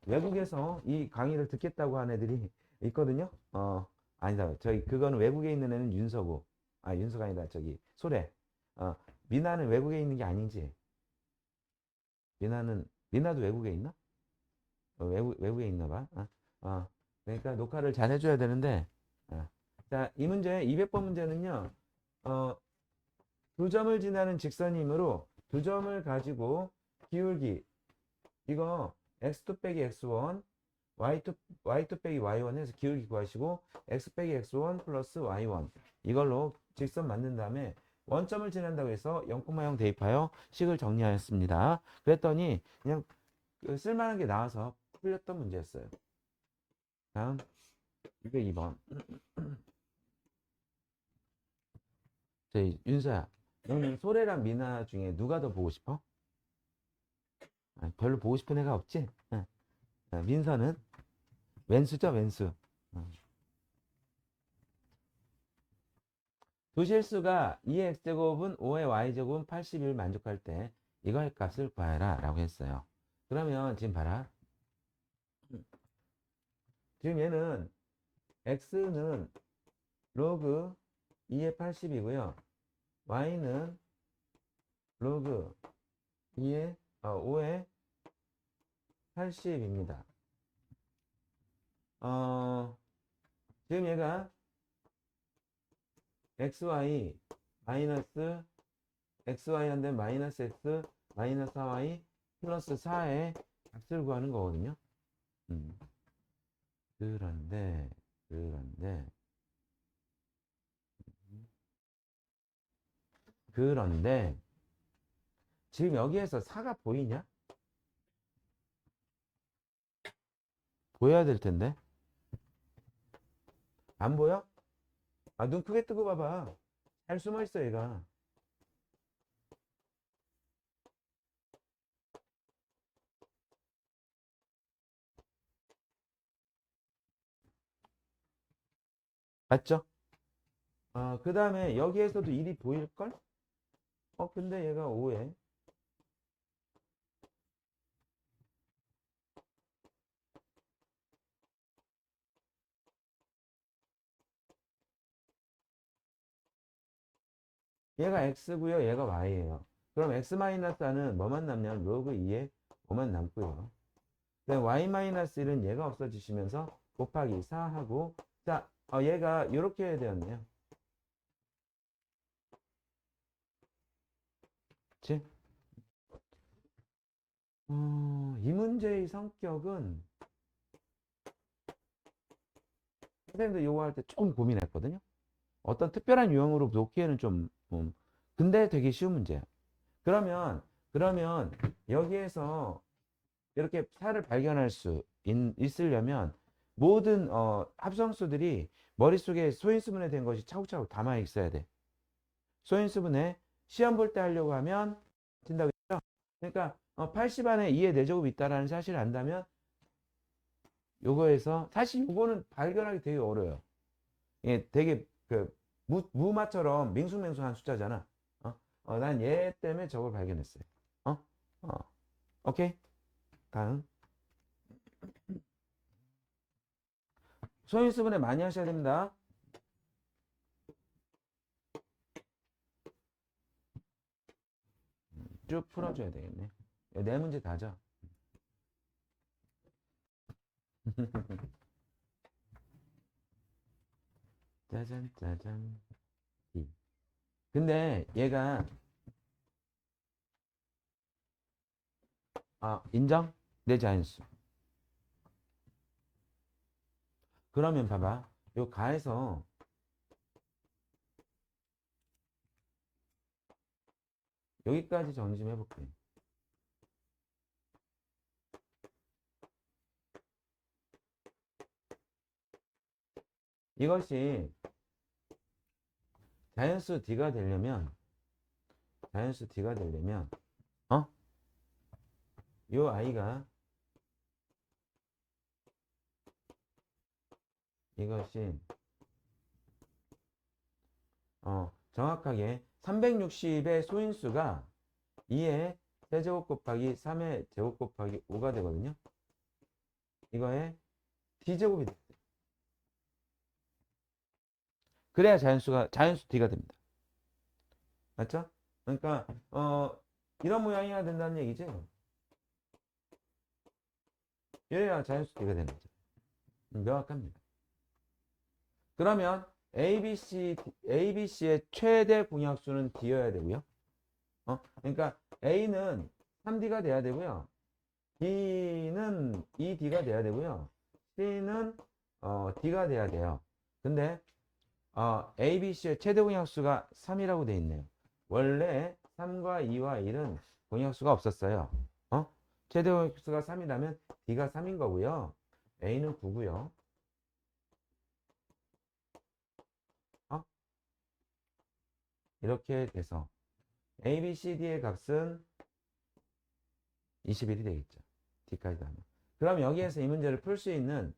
외국에서 이 강의를 듣겠다고 한 애들이 있거든요. 아니다. 저희 그거는 외국에 있는 애는 윤서고, 윤서가 아니다. 저기 소래. 어, 미나는 외국에 있는 게 아니지. 미나도 외국에 있나? 외국에 있나 봐. 그러니까 녹화를 잘 해줘야 되는데. 자, 이 문제 200번 문제는요. 어, 두 점을 지나는 직선이므로 두 점을 가지고 기울기 이거 x2 빼기 x1 y2 빼기 y1 해서 기울기 구하시고 x 빼기 x1 플러스 y1 이걸로 직선 만든 다음에 원점을 지난다고 해서 0,0 대입하여 식을 정리하였습니다. 그랬더니 그냥 쓸만한 게 나와서 풀렸던 문제였어요. 다음 202번. 저희 윤서야, 너는 소래랑 미나 중에 누가 더 보고 싶어? 별로 보고 싶은 애가 없지? 응. 민서는 왼수죠, 왼수. 응. 두 실수가 2의 x제곱은 5의 y제곱은 80을 만족할 때 이거의 값을 구하라 라고 했어요. 그러면 지금 봐라. 지금 얘는 x는 로그 2의 80이고요. y는 로그 5의 80입니다. 지금 얘가 xy 마이너스 xy 한데 마이너스 x 마이너스 4y 플러스 4의 값을 구하는 거거든요. 음. 그런데 그런데 지금 여기에서 4가 보이냐? 보여야 될 텐데. 안 보여? 눈 크게 뜨고 봐봐. 잘 숨어 있어, 얘가. 맞죠? 그 다음에 여기에서도 1이 보일걸? 근데 얘가 5에. 얘가 x고요, 얘가 y예요. 그럼 x-4는 뭐만 남냐면 로그 2에 5만 남고요. 그다음 y-1은 얘가 없어지시면서 곱하기 4하고 자, 얘가 이렇게 되었네요. 그치? 이 문제의 성격은 선생님도 이거 할 때 조금 고민했거든요. 어떤 특별한 유형으로 놓기에는 좀 근데 되게 쉬운 문제야. 그러면 여기에서 이렇게 살을 발견할 수 있으려면 모든 합성수들이 머릿속에 소인수분해 된 것이 차곡차곡 담아 있어야 돼. 소인수분해 시험 볼 때 하려고 하면 된다고 했죠. 그러니까 80 안에 2의 4제곱이 있다라는 사실을 안다면 요거에서 사실 요거는 발견하기 되게 어려워요. 이게 되게 그 무마처럼 밍숭맹숭한 숫자잖아. 난 얘 때문에 저걸 발견했어요. 어? 어. 오케이. 다음. 소인수분해 많이 하셔야 됩니다. 쭉 풀어줘야 되겠네. 네 문제 다죠. 짜잔 짜잔. 근데 얘가 인정? 내 자연수. 그러면 봐봐. 요 가에서 여기까지 정리 좀 해볼게. 이것이 자연수 D가 되려면 어? 요 아이가 이것이 정확하게 360의 소인수가 2의 세제곱 곱하기 3의 제곱 곱하기 5가 되거든요. 이거의 D제곱이 돼. 그래야 자연수 D가 됩니다. 맞죠? 그러니까 이런 모양이어야 된다는 얘기지. 이래야 자연수 D가 되는 거죠. 명확합니다. 그러면 ABC의 최대 공약수는 D여야 되고요. 그러니까 A는 3D가 돼야 되고요. B는 2D가 돼야 되고요. C는 D가 돼야 돼요. 근데 ABC의 최대 공약수가 3이라고 돼 있네요. 원래 3과 2와 1은 공약수가 없었어요. 최대 공약수가 3이라면 D가 3인 거고요. A는 9고요. 이렇게 돼서 A, B, C, D의 값은 21이 되겠죠. D까지 다 하면. 그럼 여기에서 이 문제를 풀 수 있는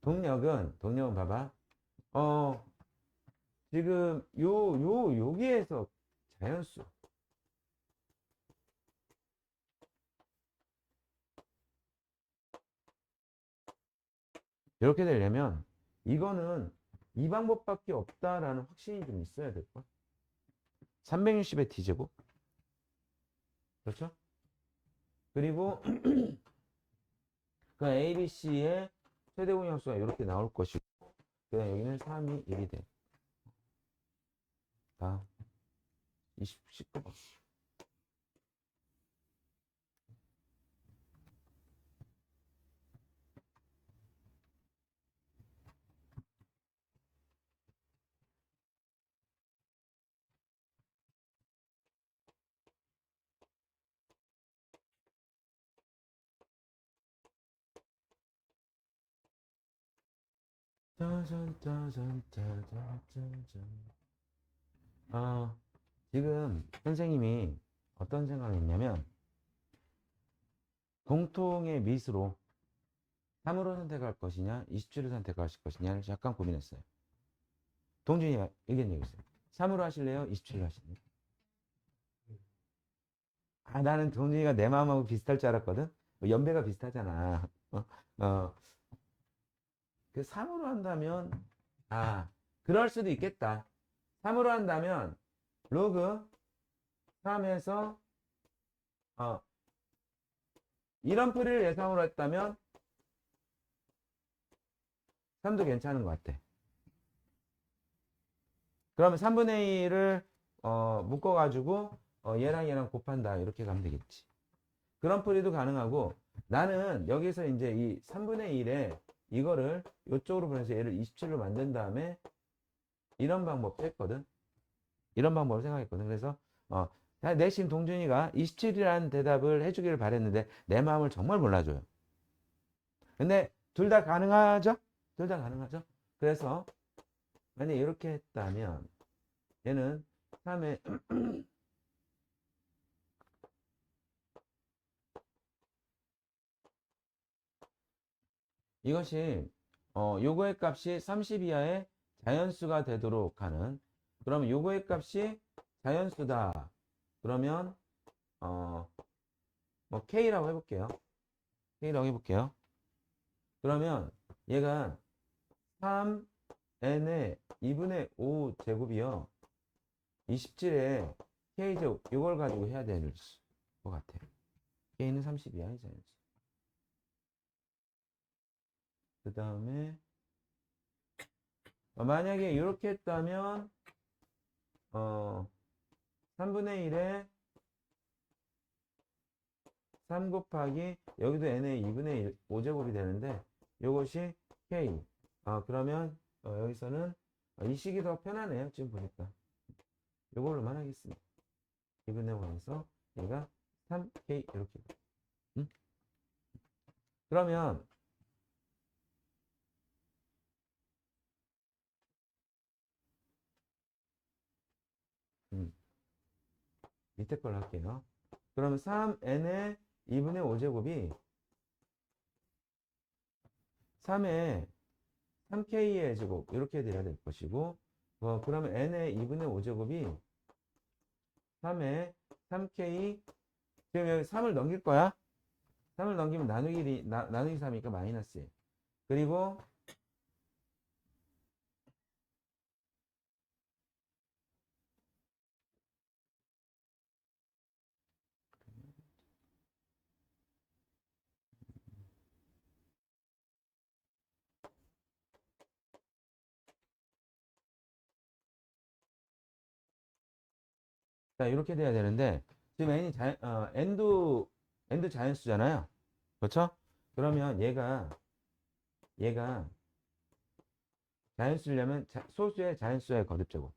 동력은 봐봐. 지금 여기에서 자연수 이렇게 되려면 이거는 이 방법밖에 없다라는 확신이 좀 있어야 될 것. 360의 D제곱. 그렇죠? 그리고 그 ABC의 최대 공약수가 이렇게 나올 것이고, 그다음 여기는 3이 1이 돼. 다음 19번. 지금 선생님이 어떤 생각을 했냐면 공통의 밑으로 3으로 선택할 것이냐 27을 선택하실 것이냐를 약간 고민했어요. 동준이가 의견 얘기했어요. 3으로 하실래요? 27로 하실래요? 나는 동준이가 내 마음하고 비슷할 줄 알았거든. 뭐 연배가 비슷하잖아. 그 3으로 한다면 그럴 수도 있겠다. 3으로 한다면 로그 3에서 이런 풀이를 예상으로 했다면 3도 괜찮은 것 같아. 그러면 3분의 1을 묶어가지고 얘랑 곱한다 이렇게 가면 되겠지. 그런 풀이도 가능하고 나는 여기서 이제 이 3분의 1에 이거를 이쪽으로 보내서 얘를 27로 만든 다음에 이런 방법도 했거든. 이런 방법을 생각했거든. 그래서 내심 동준이가 27이라는 대답을 해주기를 바랬는데 내 마음을 정말 몰라줘요. 근데 둘 다 가능하죠? 둘 다 가능하죠? 그래서 만약에 이렇게 했다면 얘는 3에 이것이 요거의 값이 30 이하의 자연수가 되도록 하는, 그러면 요거의 값이 자연수다. 그러면 뭐 K라고 해볼게요. K라고 해볼게요. 그러면 얘가 3n의 2분의 5 제곱이요. 27에 K제곱 이걸 가지고 해야 될 것 같아요. K는 30이야 자연수. 그 다음에 만약에 이렇게 했다면 3분의 1에 3 곱하기 여기도 n의 2분의 1, 5제곱이 되는데 이것이 k. 그러면 여기서는 이 식이 더 편하네요. 지금 보니까 이걸로만 하겠습니다. 2분의 5에서 얘가 3k 이렇게. 그러면 밑에 걸 할게요. 그러면 3n의 2분의 5제곱이 3의 3k의 제곱 이렇게 돼야 될 것이고, 그러면 n의 2분의 5제곱이 3의 3k, 지금 여기 3을 넘길 거야. 3을 넘기면 나누기 3이니까 마이너스 1. 그리고 자, 이렇게 돼야 되는데 지금 n이 n도 자연수잖아요. 그렇죠? 그러면 얘가 자연수려면 소수의 자연수의 거듭제곱.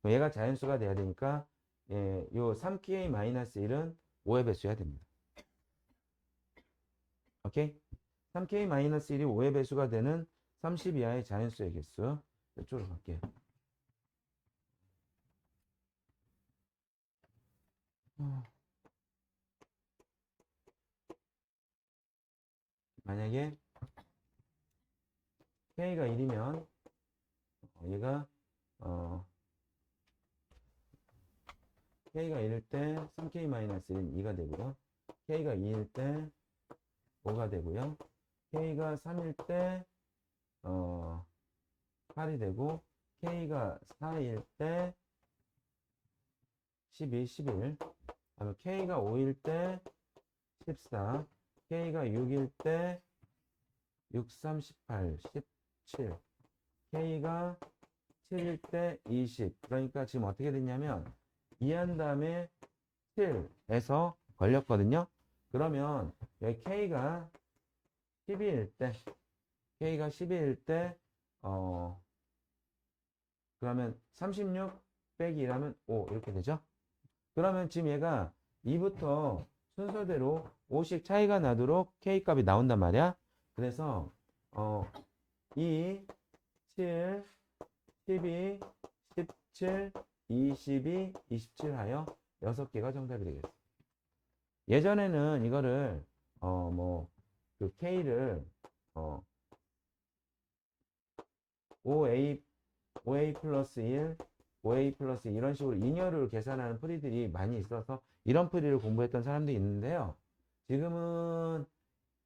얘가 자연수가 돼야 되니까 요 3k-1은 5의 배수여야 됩니다. 오케이? 3k-1이 5의 배수가 되는 30 이하의 자연수의 개수. 이쪽으로 갈게요. 만약에 k가 1이면 얘가 k가 1일 때 3k-1은 2가 되고요. k가 2일 때 5가 되고요. k가 3일 때 8이 되고 k가 4일 때 12, 11. k가 5일 때 14, k가 6일 때 6, 3, 18, 17, k가 7일 때 20. 그러니까 지금 어떻게 됐냐면 2한 다음에 7에서 걸렸거든요. 그러면 여기 k가 12일 때 그러면 36 빼기 1하면 5 이렇게 되죠. 그러면 지금 얘가 2부터 순서대로 5씩 차이가 나도록 k 값이 나온단 말이야. 그래서 2, 7, 12, 17, 22, 27 하여 6개가 정답이 되겠어. 예전에는 이거를 그 k를 5a 플러스 1, 5a 플러스 이런 식으로 잉여를 계산하는 풀이들이 많이 있어서 이런 풀이를 공부했던 사람도 있는데요. 지금은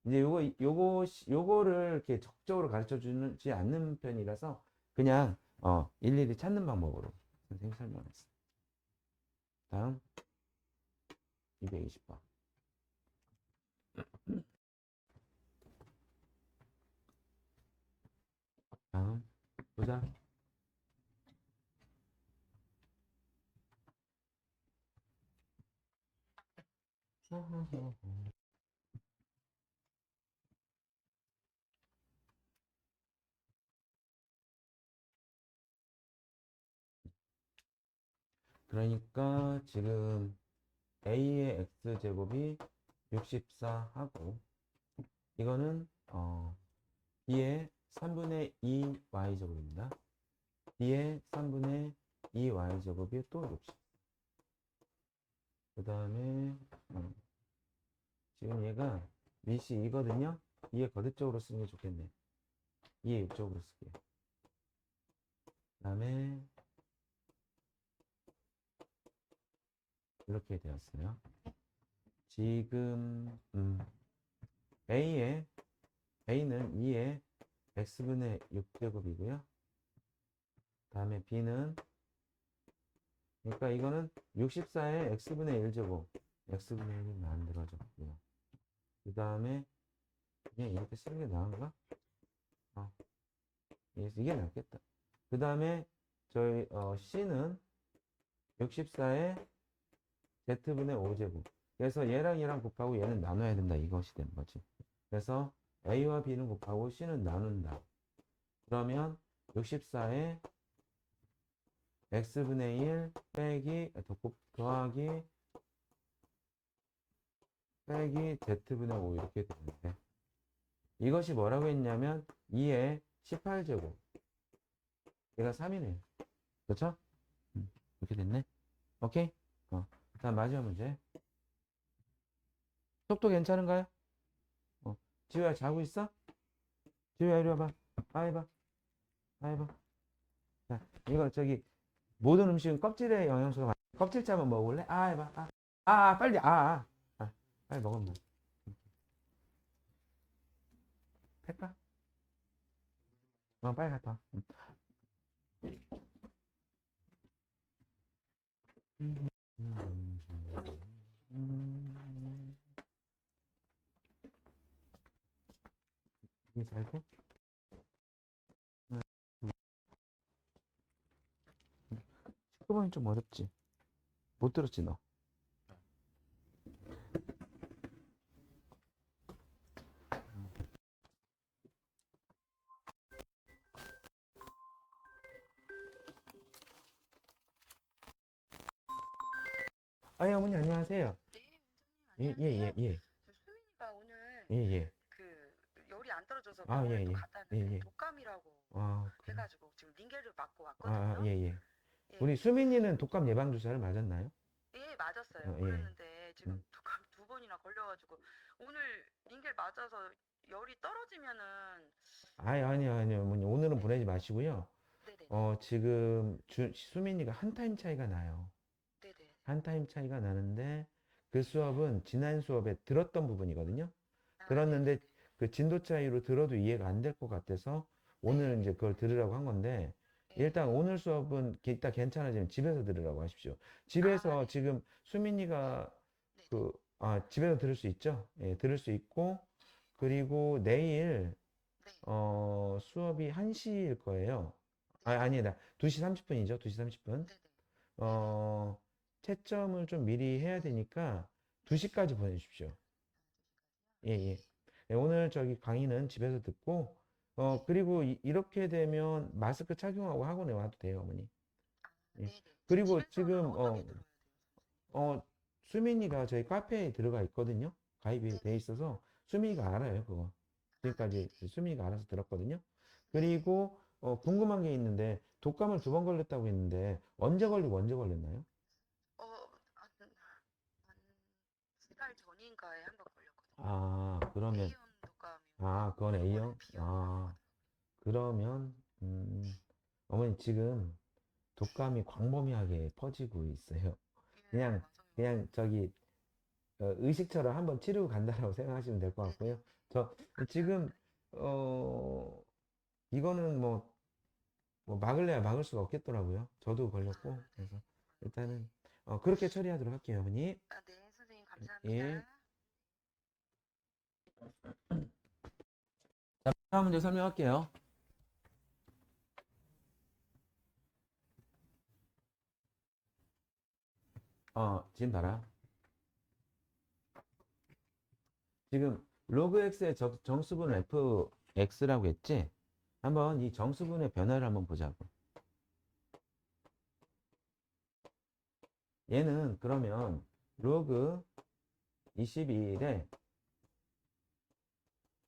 이제 요거를 이렇게 적극적으로 가르쳐 주지 않는 편이라서 그냥 일일이 찾는 방법으로 선생님이 설명했어. 다음 220번. 다음 보자. 그러니까 지금 a의 x제곱이 64 하고 이거는 b의 3분의 2 y제곱입니다. b의 3분의 2 y제곱이 또 60. 그 다음에 지금 얘가 밑이 2거든요. 2의 거듭적으로 쓰는 게 좋겠네. 2의 육적으로 쓸게요. 그 다음에 이렇게 되었어요. 지금 A는 2의 x분의 6제곱이고요. 그 다음에 B는 그러니까 이거는 64의 x분의 1제곱 x분의 1이 만들어졌고요. 그 다음에 그냥 이렇게 쓰는 게 나은가? 이게 낫겠다. 그 다음에 저희 C는 64의 z분의 5제곱. 그래서 얘랑 곱하고 얘는 나눠야 된다. 이것이 되는 거지. 그래서 A와 B는 곱하고 C는 나눈다. 그러면 64의 x분의 1 빼기 더하기 빼기 z분의 5 이렇게 되는데 이것이 뭐라고 했냐면 2의 18제곱. 얘가 3이네. 그렇죠? 이렇게 됐네. 오케이? 다음 마지막 문제. 속도 괜찮은가요? 지우야 자고 있어? 지우야 이리 와봐. 아 해봐. 아 해봐. 자, 이거 저기 모든 음식은 껍질에 영양소가 많아. 껍질째 한번 먹을래? 아 해봐. 빨리 빨리 먹으면 돼. 할까? 빨리 갔다 와. 이게 잘 돼? 19번이 좀 어렵지? 못 들었지, 너? 아니, 어머니, 안녕하세요. 네, 예, 예, 원장님 예, 예. 안녕하세요. 저 수민이가 오늘 예, 예. 그 열이 안 떨어져서 아, 병원에 예, 또 예. 갔다 예, 왔는데 예. 독감이라고 그래. 해가지고 지금 링겔을 맞고 예, 왔거든요. 예. 우리 예, 수민이는 독감 예방주사를 맞았나요? 예, 맞았어요. 예. 그랬는데 지금 음. 독감 두 번이나 걸려가지고 오늘 링겔 맞아서 열이 떨어지면은 아니요, 어머니. 오늘은 네네, 보내지 마시고요. 네네네, 지금 수민이가 한 타임 차이가 나요. 네네. 한 타임 차이가 나는데 그 수업은 지난 수업에 들었던 부분이거든요. 아, 들었는데 네네네, 그 진도 차이로 들어도 이해가 안 될 것 같아서 오늘 네네, 이제 그걸 들으라고 한 건데 예. 일단 오늘 수업은 이따 괜찮아지면 집에서 들으라고 하십시오. 아, 집에서 네, 지금 수민이가 네네, 집에서 들을 수 있죠? 예, 들을 수 있고 그리고 내일 네, 수업이 1시일 거예요. 네네, 아니다. 2시 30분이죠. 2시 30분. 네네, 네네. 어, 채점을 좀 미리 해야 되니까 네. 2시까지 보내주십시오. 예, 네. 예. 네, 오늘 저기 강의는 집에서 듣고, 네. 그리고 이렇게 되면 마스크 착용하고 학원에 와도 돼요, 어머니. 아, 예. 네네. 지금 그리고 집에서는 지금, 어떻게 들어야 돼요, 어, 수민이가 저희 카페에 들어가 있거든요. 가입이 돼 네네. 있어서 수민이가 알아요, 그거. 아, 지금까지 네네. 수민이가 알아서 들었거든요. 네. 그리고, 궁금한 게 있는데, 독감을 2번 걸렸다고 했는데, 언제 네. 걸리고 언제 걸렸나요? 어, 한 3달 전인가에 한 번 걸렸거든요. 아, 그러면, A형 독감이어가지고 그건 요번에 A형? B형이라고 하더라고요. 그러면, 어머니 지금 독감이 광범위하게 퍼지고 있어요. 예, 그냥, 맞아요. 그냥 저기, 의식처럼 한번 치르고 간다라고 생각하시면 될 것 네네. 같고요. 저, 지금, 감사합니다. 어, 이거는 뭐 막을래야 막을 수가 없겠더라고요. 저도 아, 걸렸고, 네. 그래서 네. 일단은, 그렇게 처리하도록 할게요, 어머니. 아, 네, 선생님 예. 감사합니다. 자, 다음 문제 설명할게요. 지금 봐라. 지금 로그 x의 정수분 fx라고 했지? 한번 이 정수분의 변화를 한번 보자고. 얘는 그러면 로그 21의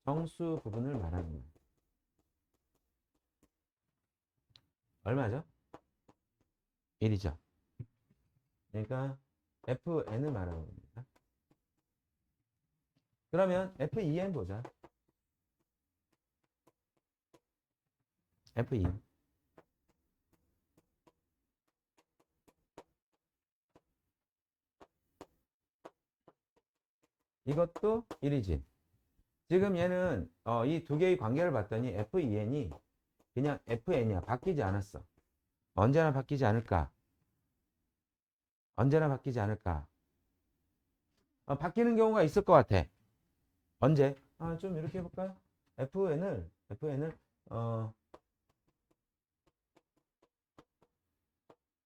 정수 부분을 말하는 거예요. 얼마죠? 1이죠. 그러니까 fn을 말하는 겁니다. 그러면 f2n 보자. f2. 이것도 1이지. 지금 얘는 이 두 개의 관계를 봤더니 f2n이 그냥 fn이야. 바뀌지 않았어. 언제나 바뀌지 않을까? 언제나 바뀌지 않을까? 바뀌는 경우가 있을 것 같아. 언제? 좀 이렇게 해볼까요? FN을, 어,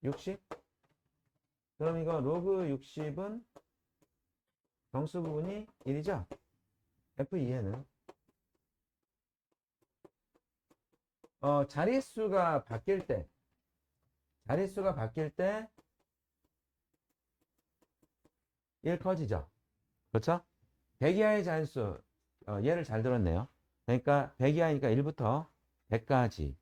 60? 그럼 이거 로그 60은 정수 부분이 1이죠? F2에는 자릿수가 바뀔 때 1 커지죠? 그렇죠? 100 이하의 자릿수, 얘를 잘 들었네요. 그러니까 100 이하니까 1부터 100까지의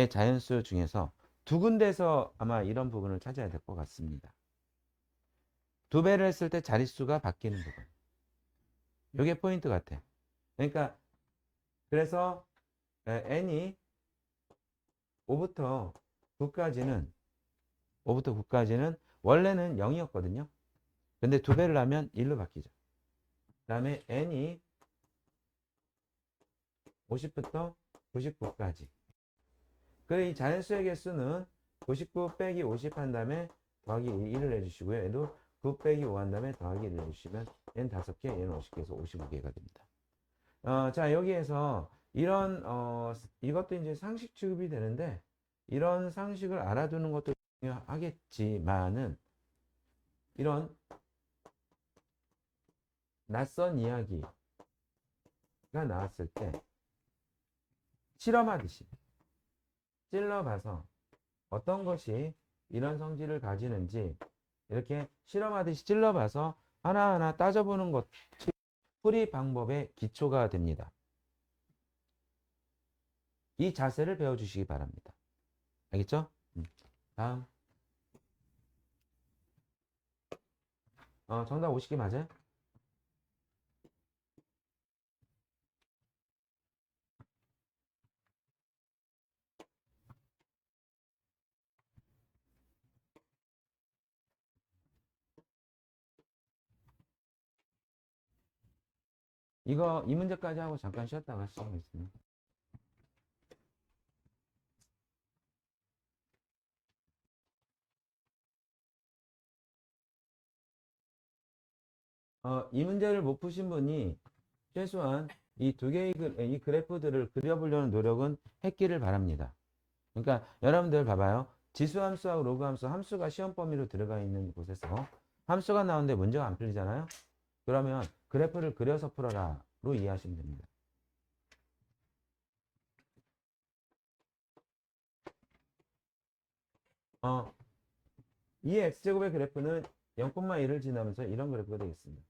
자연수 중에서 두 군데서 아마 이런 부분을 찾아야 될 것 같습니다. 두 배를 했을 때 자릿수가 바뀌는 부분. 이게 포인트 같아. 그러니까 그래서 n이 5부터 9까지는 원래는 0이었거든요. 근데 두 배를 하면 1로 바뀌죠. 그 다음에 n이 50부터 99까지. 그리고 이 자연수의 개수는 99 빼기 50 한 다음에 더하기 1을 해주시고요. 얘도 9 빼기 5 한 다음에 더하기 1을 해주시면 얘는 5개, 얘는 50개에서 55개가 됩니다. 자, 여기에서 이런, 이것도 이제 상식 취급이 되는데, 이런 상식을 알아두는 것도 중요하겠지만은, 이런 낯선 이야기가 나왔을 때, 실험하듯이 찔러봐서 어떤 것이 이런 성질을 가지는지, 이렇게 실험하듯이 찔러봐서 하나하나 따져보는 것이 풀이 방법의 기초가 됩니다. 이 자세를 배워주시기 바랍니다. 알겠죠? 다음. 정답 50개 맞아요? 이거 이 문제까지 하고 잠깐 쉬었다가 시작하겠습니다. 이 문제를 못 푸신 분이 최소한 이 두 개의 이 그래프들을 그려보려는 노력은 했기를 바랍니다. 그러니까 여러분들 봐봐요. 지수함수하고 로그함수, 함수가 시험 범위로 들어가 있는 곳에서 함수가 나오는데 문제가 안 풀리잖아요. 그러면 그래프를 그려서 풀어라로 이해하시면 됩니다. 이 x제곱의 그래프는 0,1을 지나면서 이런 그래프가 되겠습니다.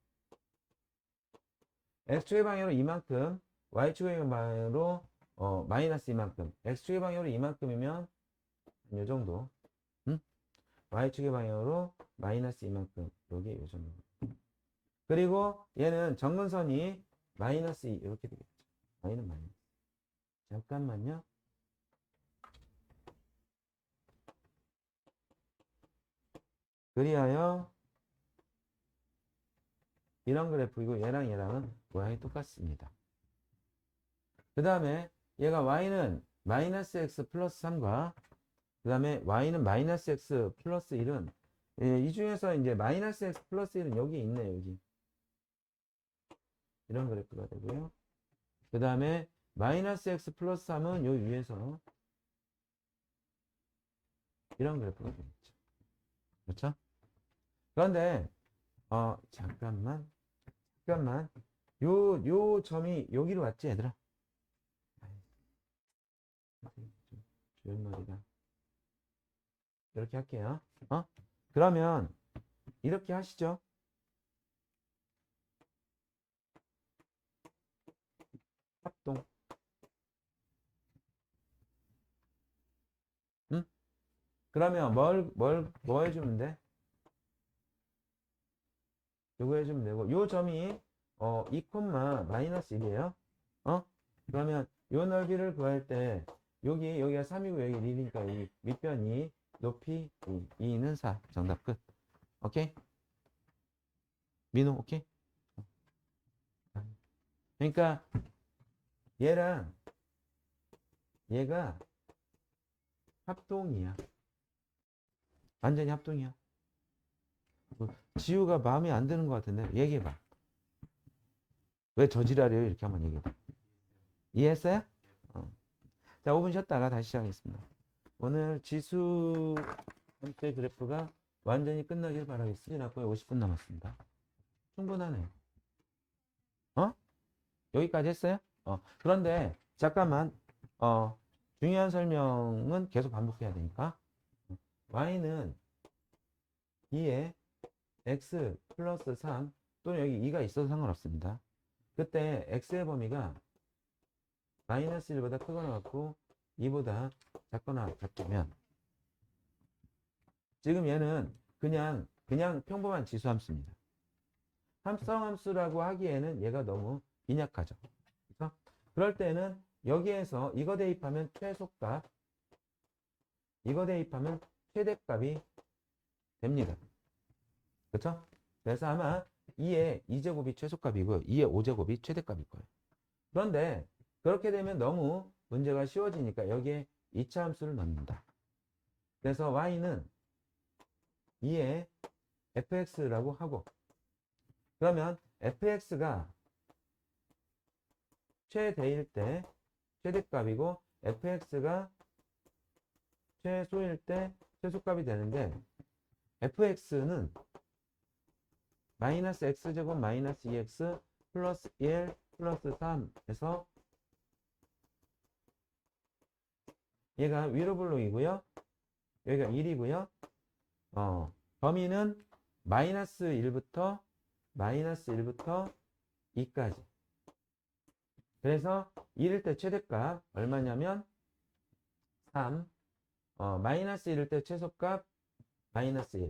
x축의 방향으로 이만큼, y축의 방향으로 마이너스 이만큼, x축의 방향으로 이만큼이면 이 정도, y축의 방향으로 마이너스 이만큼, 여기 이 정도. 그리고 얘는 정근선이 마이너스 2 이렇게 되겠죠. y는 마이너스. 잠깐만요. 그리하여 이런 그래프이고 얘랑은 모양이 똑같습니다. 그 다음에 얘가 y는 마이너스 x 플러스 3과 그 다음에 y는 마이너스 x 플러스 1은 이 중에서 이제 마이너스 x 플러스 1은 여기 있네 여기 이런 그래프가 되고요. 그 다음에 마이너스 x 플러스 3은 요 위에서 이런 그래프가 되겠죠. 그렇죠? 그런데 잠깐만 요 점이 여기로 왔지 얘들아? 주연머리가 이렇게 할게요. 그러면 이렇게 하시죠. 합동. 그러면 뭐 해주면 돼? 요거 해주면 되고, 요 점이 2, 마이너스 1이에요. 그러면 요 넓이를 구할 때 여기가 3이고 여기 1이니까 이 밑변이 높이 2는 4. 정답 끝. 오케이? 민호 오케이? 그러니까 얘랑 얘가 합동이야. 완전히 합동이야. 지우가 마음에 안 드는 것 같은데 얘기해봐. 왜 저지랄이에요? 이렇게 한번 얘기해봐. 이해했어요? 자, 5분 쉬었다가 다시 시작하겠습니다. 오늘 지수 함수의 그래프가 완전히 끝나길 바라겠습니다. 거의 50분 남았습니다. 충분하네요. 여기까지 했어요? 그런데 잠깐만 중요한 설명은 계속 반복해야 되니까 y는 2에 x 플러스 3 또는 여기 2가 있어도 상관없습니다. 그때 x의 범위가 마이너스 1보다 크거나 같고 2보다 작거나 같으면 지금 얘는 그냥 평범한 지수함수입니다. 합성함수라고 하기에는 얘가 너무 빈약하죠. 그래서 그럴 때는 여기에서 이거 대입하면 최소값, 이거 대입하면 최대값이 됩니다. 그렇죠? 그래서 아마 2의 2제곱이 최소값이고 2의 5제곱이 최대값일 거예요. 그런데 그렇게 되면 너무 문제가 쉬워지니까 여기에 2차 함수를 넣는다. 그래서 y는 2의 fx라고 하고, 그러면 fx가 최대일 때 최대값이고 fx가 최소일 때 최소값이 되는데, fx는 마이너스 x제곱 마이너스 2x 플러스 1 플러스 3에서 얘가 위로 블록이고요. 여기가 1이고요. 범위는 마이너스 1부터 2까지. 그래서 1일 때 최대값 얼마냐면 3, 마이너스 1일 때 최소값 마이너스 1.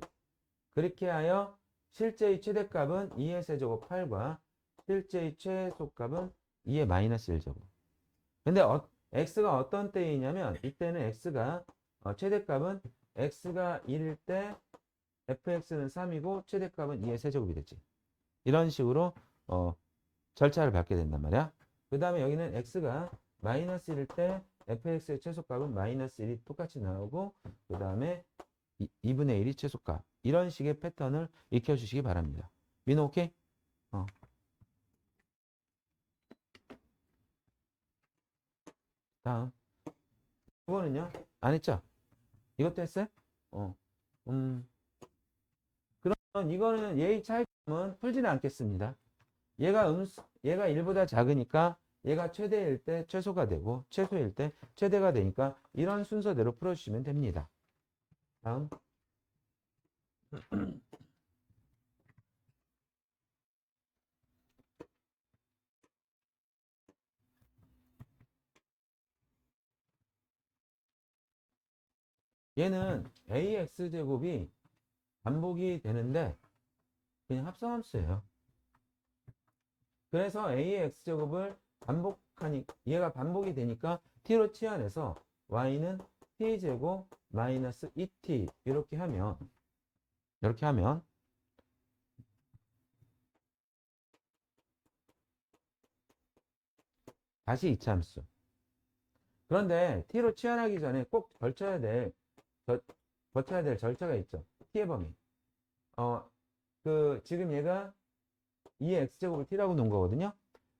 그렇게 하여 실제의 최대값은 2의 세제곱 8과 실제의 최소값은 2의 마이너스 1제곱. 근데 x가 어떤 때이냐면 이때는 x가 최대값은 x가 1일 때 fx는 3이고 최대값은 2의 세제곱이 되지. 이런 식으로 절차를 밟게 된단 말이야. 그 다음에 여기는 x가 마이너스 1일 때 fx의 최소값은 마이너스 1이 똑같이 나오고, 그 다음에 2분의 1이 최소값. 이런 식의 패턴을 익혀주시기 바랍니다. 민호 오케이? 다음. 이거는요? 안 했죠? 이것도 했어요? 어. 그러면 이거는 얘의 차이점은 풀지는 않겠습니다. 얘가 1보다 작으니까 얘가 최대일 때 최소가 되고 최소일 때 최대가 되니까 이런 순서대로 풀어주시면 됩니다. 다음. 얘는 ax제곱이 반복이 되는데 그냥 합성함수예요. 그래서 ax제곱을 얘가 반복이 되니까 t로 치환해서 y는 t제곱 마이너스 2t 이렇게 하면 다시 2차 함수. 그런데 t로 치환하기 전에 꼭 거쳐야 될 절차가 있죠. t의 범위. 지금 얘가 2의 x제곱을 t라고 놓은 거거든요.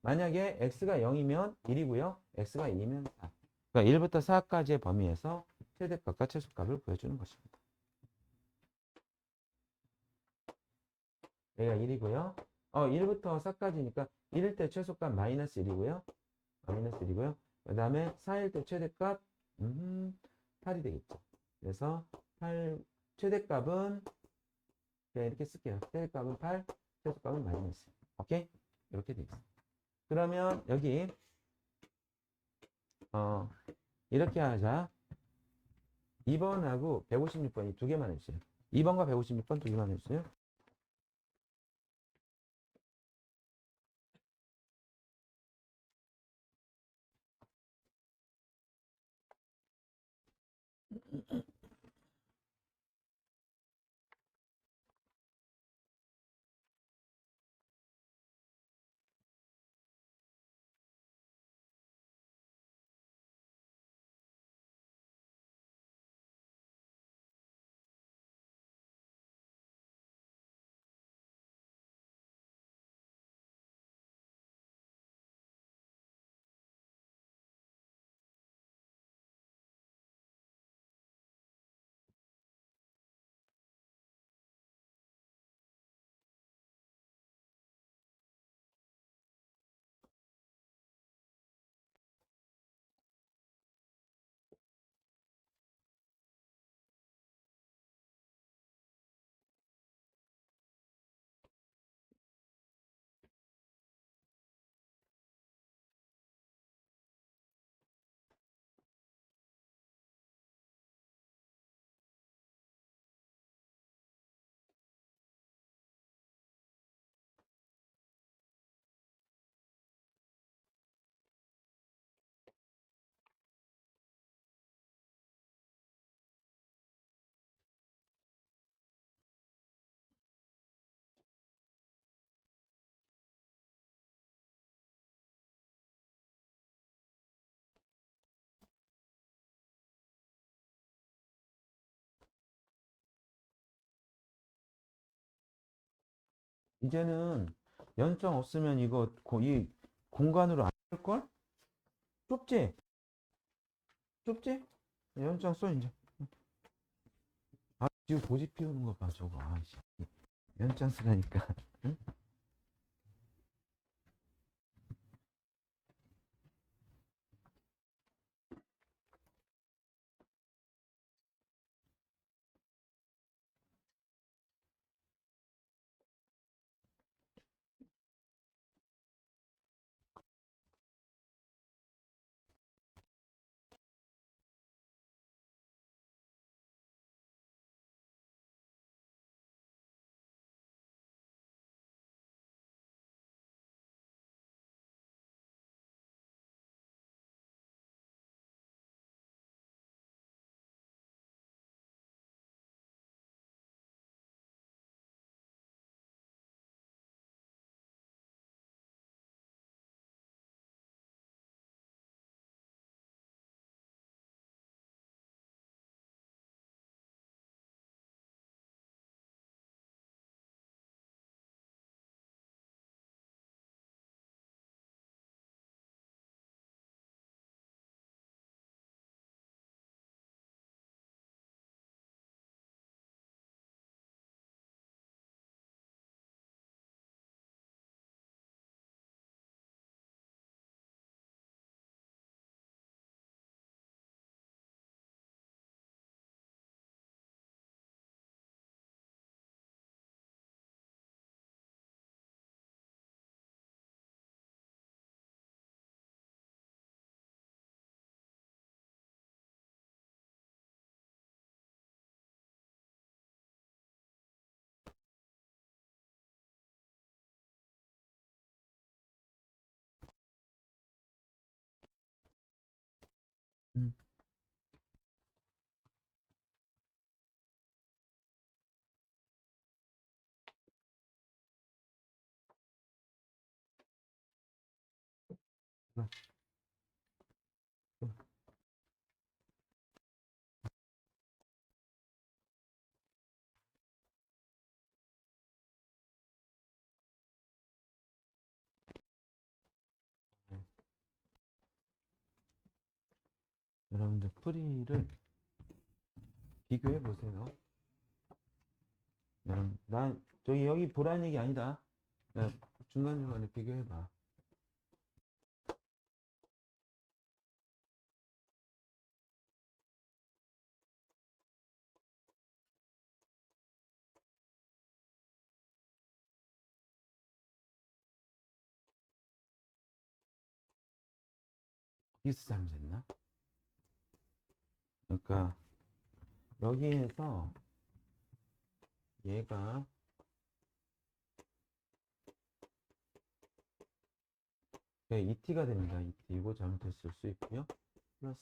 만약에 x가 0이면 1이고요. x가 2면 4. 그러니까 1부터 4까지의 범위에서 최대값과 최소값을 구해주는 것입니다. 얘가 1이고요. 1부터 4까지니까 1일 때 최소값 마이너스 1이고요. 그 다음에 4일 때 최대값 8이 되겠죠. 그래서 8 최대값은 그냥 이렇게 쓸게요. 최대값은 8, 최소값은 마이너스. 오케이? 이렇게 되어 있습니다. 그러면 여기 이렇게 하자. 2번하고 156번이 두 개만 해주세요. 2번과 156번 두 개만 해주세요. 이제는 연장 없으면 이거 이 공간으로 안 할걸? 좁지? 좁지? 연장 써 이제. 아 지금 고집 피우는 거 봐 저거. 아씨 연장 쓰라니까. 응? 응. 그래, 그래. 여러분들 풀이를 비교해 보세요. 난 저기 여기 보라는 얘기 아니다. 중간중간에 비교해 봐. 여기서 잘못했나? 그러니까 여기에서 얘가 ET가 됩니다. ET 이거 잘못했을 수 있고요. 플러스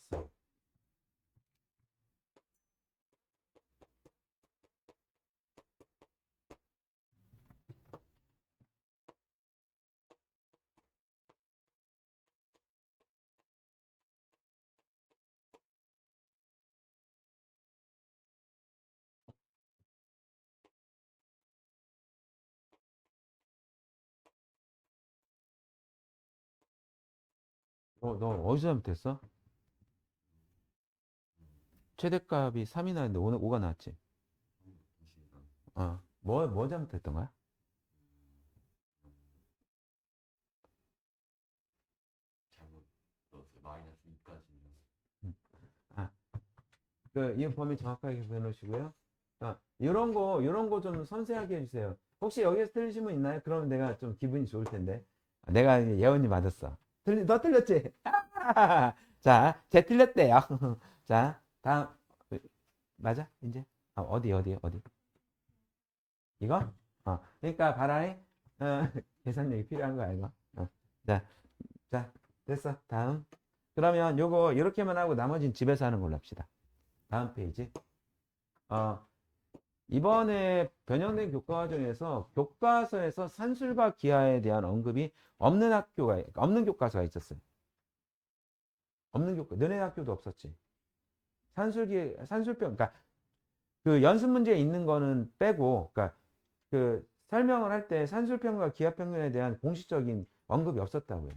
너 어디서 잘못했어? 최대값이 3이 나왔는데 5가 나왔지? 뭐 잘못했던 거야? 잘못 넣었어요. 마이너스 2까지. 음. 아, 이 범위 정확하게 보여놓으시고요. 이런 거 좀 섬세하게 해주세요. 혹시 여기서 틀리신 분 있나요? 그러면 내가 좀 기분이 좋을 텐데. 내가 예언이 맞았어. 너 틀렸지? 자, 쟤 틀렸대요. 자, 다음. 맞아? 이제? 어디? 이거? 그러니까 바라이 계산력이 필요한 거 알고. 자, 자, 됐어. 다음. 그러면 요거 이렇게만 하고 나머지는 집에서 하는 걸로 합시다. 다음 페이지. 어, 이번에 변형된 교과 과정에서 교과서에서 산술과 기하에 대한 언급이 없는 교과서가 있었어요. 없는 교과. 너네 학교도 없었지. 산술병, 그러니까 그 연습 문제에 있는 거는 빼고, 그러니까 그 설명을 할 때 산술평균과 기하평균에 대한 공식적인 언급이 없었다고요.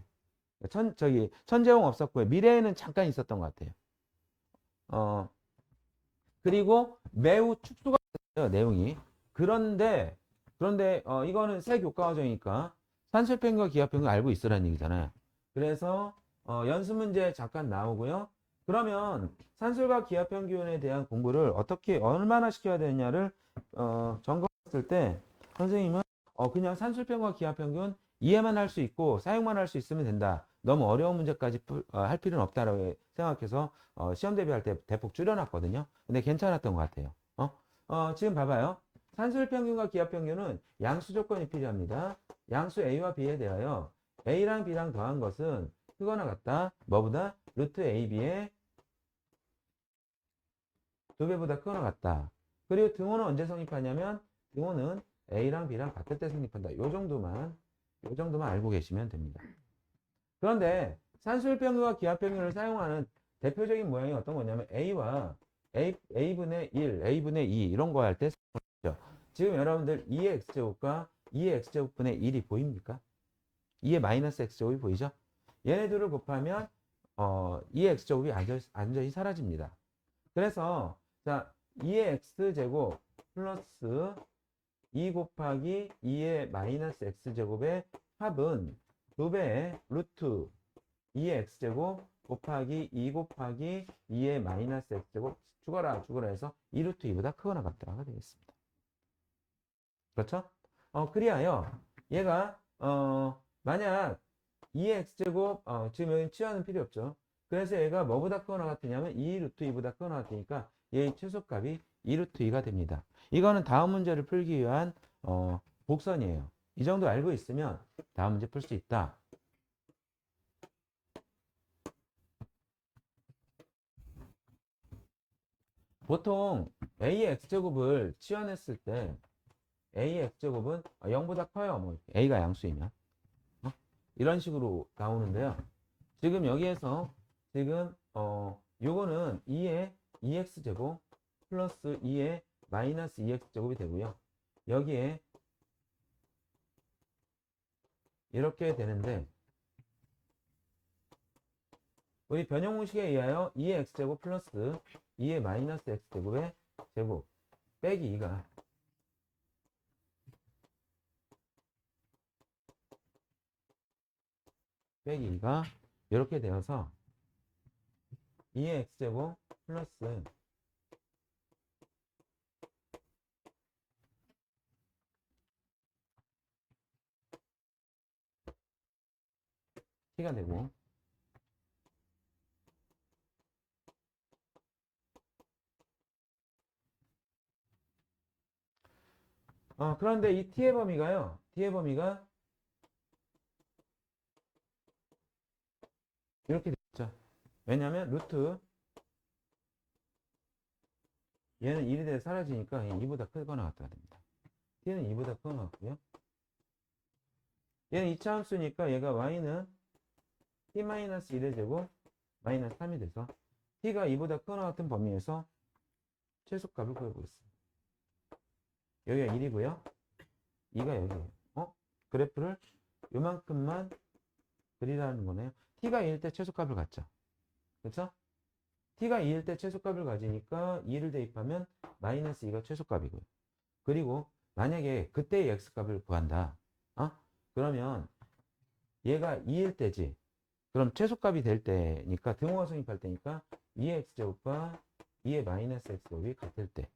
천재홍 없었고요. 미래에는 잠깐 있었던 것 같아요. 그리고 매우 축소가 됐어요, 내용이. 그런데 이거는 새 교과과정이니까 산술평균과 기하평균 알고 있으라는 얘기잖아요. 그래서 연습 문제 잠깐 나오고요. 그러면 산술과 기하평균에 대한 공부를 어떻게 얼마나 시켜야 되느냐를 점검했을 때 선생님은 그냥 산술평균과 기하평균 이해만 할 수 있고 사용만 할 수 있으면 된다. 너무 어려운 문제까지 할 필요는 없다라고 생각해서 시험 대비할 때 대폭 줄여놨거든요. 근데 괜찮았던 것 같아요. 지금 봐봐요. 산술평균과 기하평균은 양수 조건이 필요합니다. 양수 A와 B에 대하여 A랑 B랑 더한 것은 크거나 같다. 뭐보다? 루트 AB의 2배보다 크거나 같다. 그리고 등호는 언제 성립하냐면 등호는 A랑 B랑 같을 때 성립한다. 요 정도만 알고 계시면 됩니다. 그런데 산술평균과 기하평균을 사용하는 대표적인 모양이 어떤 거냐면 A분의 1, A분의 2 이런 거 할 때 쓰죠. 지금 여러분들 2의 x제곱과 2의 x제곱분의 1이 보입니까? 2의 마이너스 x제곱이 보이죠? 얘네들을 곱하면 2의 x제곱이 완전히 사라집니다. 그래서 자 2의 x제곱 플러스 2 곱하기 2의 마이너스 x제곱의 합은 2배의 루트 2의 x제곱 곱하기 2 곱하기 2의 마이너스 x제곱 죽어라 해서 2루트 2보다 크거나 같다가 되겠습니다. 그렇죠? 그리하여 얘가 만약 2의 x제곱 지금 여기 치환은 필요 없죠. 그래서 얘가 뭐보다 크거나 같으냐면 2루트 2보다 크거나 같으니까 얘의 최소값이 2루트 2가 됩니다. 이거는 다음 문제를 풀기 위한 복선이에요. 이 정도 알고 있으면 다음 문제 풀 수 있다. 보통 A의 x제곱을 치환했을 때 A의 x제곱은 0보다 커요. 뭐 A가 양수이면. 이런 식으로 나오는데요. 지금 여기에서 지금 요거는 2의 2x제곱 플러스 2의 마이너스 2x제곱이 되고요. 여기에 이렇게 되는데 우리 변형 공식에 의하여 2의 x제곱 플러스 2의 마이너스 x제곱의 제곱 빼기 2가 이렇게 되어서 2의 x제곱 플러스 t가 되고 그런데 이 t의 범위가요. t의 범위가 이렇게 됐죠. 왜냐하면 루트 얘는 1이 돼서 사라지니까 2보다 크거나 같다 됩니다. t는 2보다 크거나 같고요. 얘는 2차 함수니까 얘가 y는 t-1의 제곱 마이너스 3이 돼서 t가 2보다 크거나 같은 범위에서 최소값을 구해보겠습니다. 여기가 1이고요. 2가 여기에요. 그래프를 요만큼만 그리라는 거네요. t가 2일 때 최소값을 갖죠. 그렇죠? t가 2일 때 최소값을 가지니까 2를 대입하면 마이너스 2가 최소값이고요. 그리고 만약에 그때의 x값을 구한다. 그러면 얘가 2일 때지. 그럼 최소값이 될 때니까 등호가 성립할 때니까 2의 x제곱과 2의 마이너스 x제곱이 같을 때.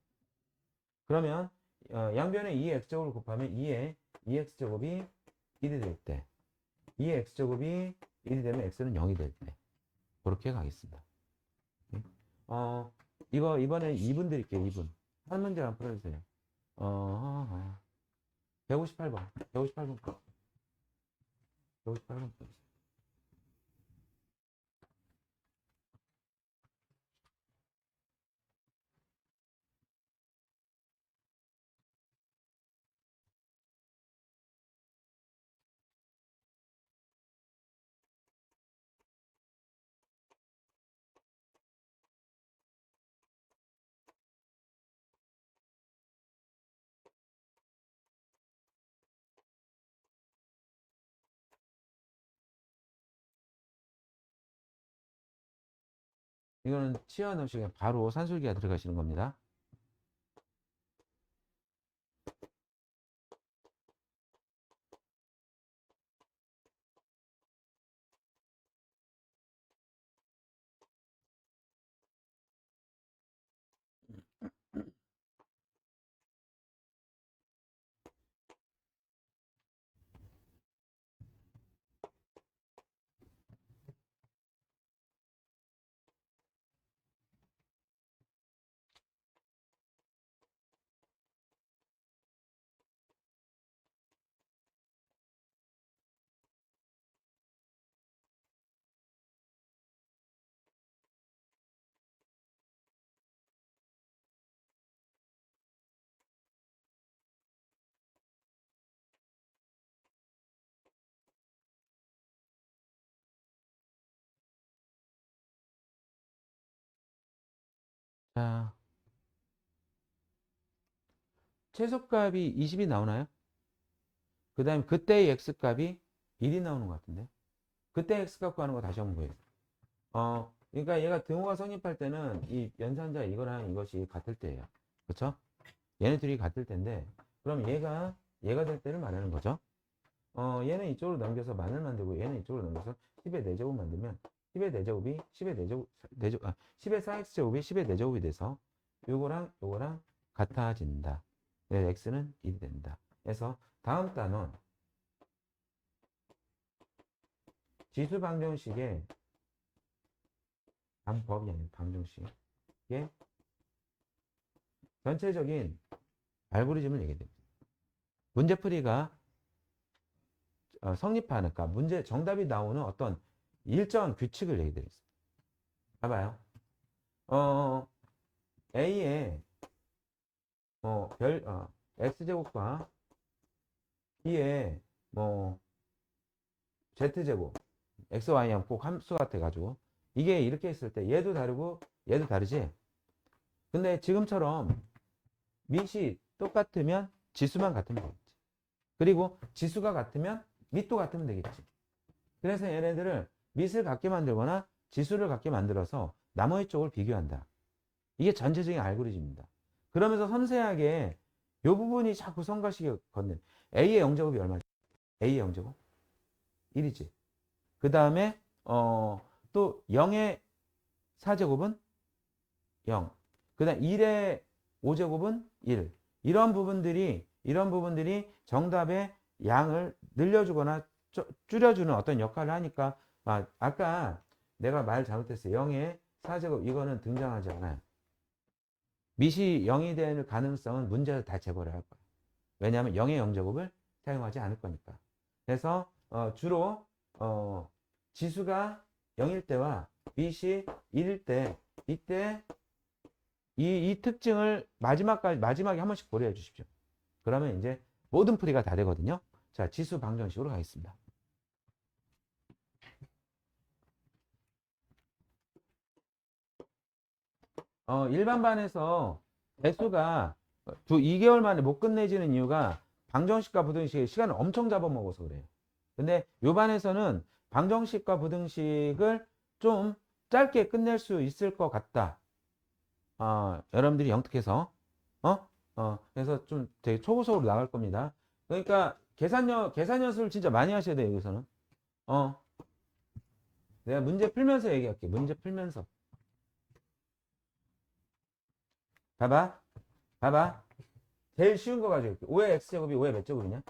그러면 양변에 2의 x제곱을 곱하면 2의 2x제곱이 1이 될 때. 2의 x제곱이 1이 되면 x는 0이 될 때. 그렇게 가겠습니다. 이거 이번에 2분 드릴게요. 2분. 한 문제만 풀어주세요. 158번. 158번. 158번. 이거는 치아 넣으시면 바로 산술기가 들어가시는 겁니다. 자, 최소값이 20이 나오나요? 그 다음에 그때의 x값이 1이 나오는 것 같은데. 그때 x값 구하는 거 다시 한번 보여요. 그러니까 얘가 등호가 성립할 때는 이 연산자 이거랑 이것이 같을 때예요. 그렇죠? 얘네 둘이 같을 때인데, 그럼 얘가 될 때를 말하는 거죠. 얘는 이쪽으로 넘겨서 만을 만들고 얘는 이쪽으로 넘겨서 10의 4제곱 만들면 10의 4제곱이 10의 10의 4x제곱이 10의 4제곱이 돼서 요거랑 같아진다. 그래서 x는 1이 된다. 그래서 다음 단원 지수 방정식의 방법이 아니라 방정식의 전체적인 알고리즘을 얘기해 드립니다. 문제풀이가 성립하니까 문제 정답이 나오는 어떤 일정한 규칙을 얘기해 드리겠습니다. 봐봐요. A의 X제곱과 B의 Z제곱 X, Y랑 꼭 함수 같아가지고 이게 이렇게 했을 때 얘도 다르고 얘도 다르지. 근데 지금처럼 밑이 똑같으면 지수만 같으면 되겠지. 그리고 지수가 같으면 밑도 같으면 되겠지. 그래서 얘네들을 밑을 같게 만들거나 지수를 같게 만들어서 나머지 쪽을 비교한다. 이게 전체적인 알고리즘입니다. 그러면서 섬세하게 이 부분이 자꾸 성가시게 걷는 A의 0제곱이 얼마지? A의 0제곱? 1이지. 그 다음에 또 0의 4제곱은 0. 그 다음 1의 5제곱은 1. 이런 부분들이 정답의 양을 늘려주거나 줄여주는 어떤 역할을 하니까 아까 내가 말 잘못했어요. 0의 4제곱 이거는 등장하지 않아요. 밑이 0이 될 가능성은 문제에서 다 제거를 할 거예요. 왜냐하면 0의 0제곱을 사용하지 않을 거니까. 그래서 주로 지수가 0일 때와 밑이 1일 때 이때 이 특징을 마지막에 한 번씩 고려해 주십시오. 그러면 이제 모든 풀이가 다 되거든요. 자, 지수 방정식으로 가겠습니다. 일반반에서 배수가 2개월 만에 못 끝내지는 이유가 방정식과 부등식의 시간을 엄청 잡아먹어서 그래요. 근데 요 반에서는 방정식과 부등식을 좀 짧게 끝낼 수 있을 것 같다. 여러분들이 영특해서 그래서 좀 되게 초고속으로 나갈 겁니다. 그러니까 계산 연습을 진짜 많이 하셔야 돼요. 여기서는 내가 문제 풀면서 얘기할게. 문제 풀면서 봐봐. 제일 쉬운 거 가지고 올게. 5의 x제곱이 5의 몇 제곱이냐?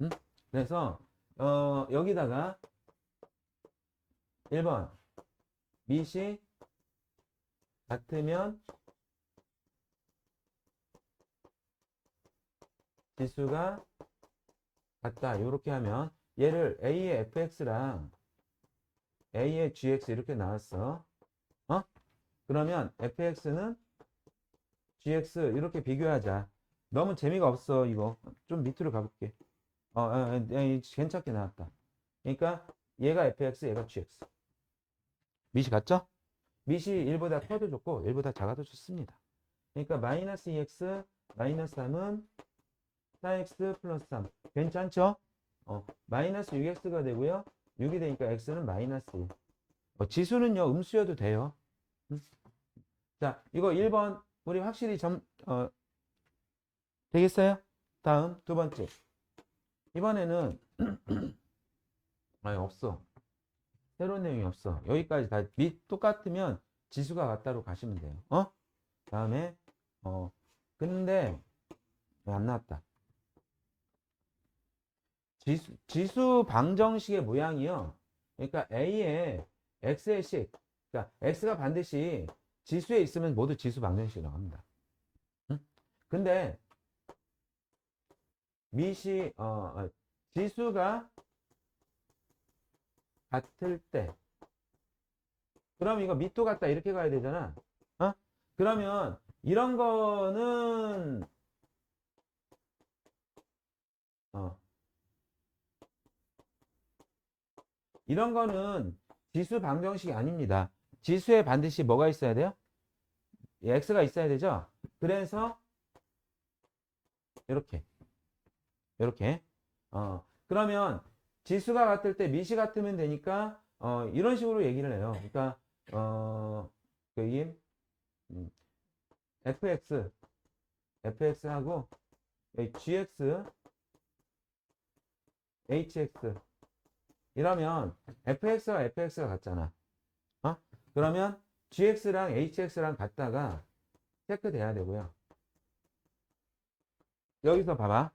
응? 그래서 여기다가 1번 밑이 같으면 지수가 같다. 이렇게 하면 얘를 A의 fx랑 A의 gx 이렇게 나왔어. 그러면 fx는 gx 이렇게 비교하자. 너무 재미가 없어 이거. 좀 밑으로 가볼게. 괜찮게 나왔다. 그러니까 얘가 fx, 얘가 gx. 밑이 같죠? 밑이 1보다 커도 좋고 1보다 작아도 좋습니다. 그러니까 마이너스 2x 마이너스 3은 4x 플러스 3. 괜찮죠? 마이너스 6x가 되고요. 6이 되니까 x는 마이너스 1. 지수는요, 음수여도 돼요. 자, 이거 1번, 우리 확실히 되겠어요? 다음, 두 번째. 이번에는, 아니, 없어. 새로운 내용이 없어. 여기까지 다 똑같으면 지수가 같다로 가시면 돼요. 다음에, 근데, 안 나왔다. 지수 방정식의 모양이요. 그러니까 A에 X의 식, 그러니까 X가 반드시 지수에 있으면 모두 지수 방정식이라고 합니다. 응? 근데 지수가 같을 때, 그럼 이거 밑도 같다 이렇게 가야 되잖아. 그러면 이런 거는 이런 거는 지수 방정식이 아닙니다. 지수에 반드시 뭐가 있어야 돼요? x가 있어야 되죠? 그래서 이렇게 그러면 지수가 같을 때 밑이 같으면 되니까 이런 식으로 얘기를 해요. 그러니까 여기 fx하고 여기 gx, hx 이러면 fx가 같잖아. 그러면 gx랑 hx랑 같다가 체크돼야 되고요. 여기서 봐봐.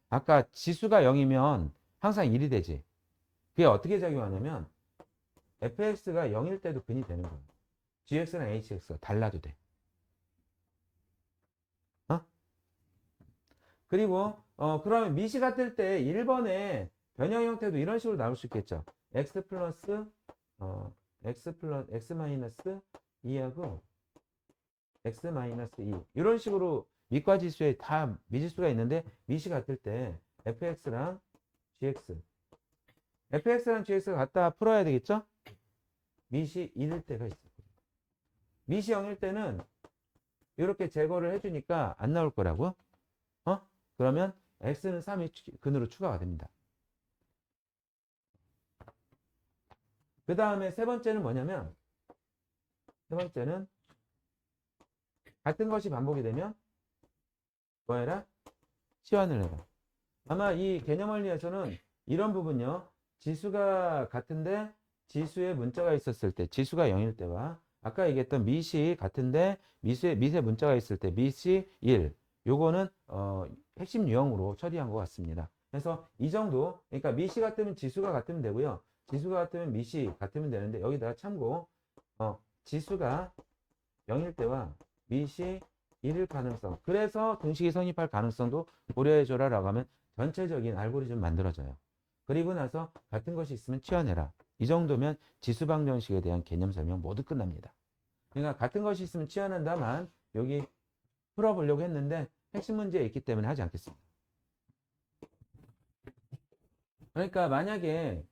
아까 지수가 0이면 항상 1이 되지. 그게 어떻게 작용하냐면 fx가 0일 때도 근이 되는 거야. gx랑 hx가 달라도 돼. 그리고 그러면 밑이 같을 때 1번에 변형 형태도 이런 식으로 나올 수 있겠죠. x 플러스 x 마이너스 2하고 x 마이너스 2 이런 식으로 밑과 지수에 다 미지수가 있는데 밑이 같을 때 fx랑 gx가 같다 풀어야 되겠죠? 밑이 1일 때가 있어요. 밑이 0일 때는 이렇게 제거를 해주니까 안 나올 거라고. 그러면 x는 3이 근으로 추가가 됩니다. 그 다음에 세 번째는 뭐냐면 같은 것이 반복이 되면 뭐 해라? 치환을 해라. 아마 이 개념 원리에서는 이런 부분요. 지수가 같은데 지수에 문자가 있었을 때, 지수가 0일 때와 아까 얘기했던 밑이 같은데 밑에 문자가 있을 때 밑이 1. 요거는 핵심 유형으로 처리한 것 같습니다. 그래서 이 정도, 그러니까 밑이 같으면 지수가 같으면 되고요. 지수가 같으면 밑이 같으면 되는데 여기다가 참고 지수가 0일 때와 밑이 1일 가능성. 그래서 등식이 성립할 가능성도 고려해줘라 라고 하면 전체적인 알고리즘 만들어져요. 그리고 나서 같은 것이 있으면 치환해라. 이 정도면 지수 방정식에 대한 개념 설명 모두 끝납니다. 그러니까 같은 것이 있으면 치환한다만 여기 풀어보려고 했는데 핵심 문제에 있기 때문에 하지 않겠습니다. 그러니까 만약에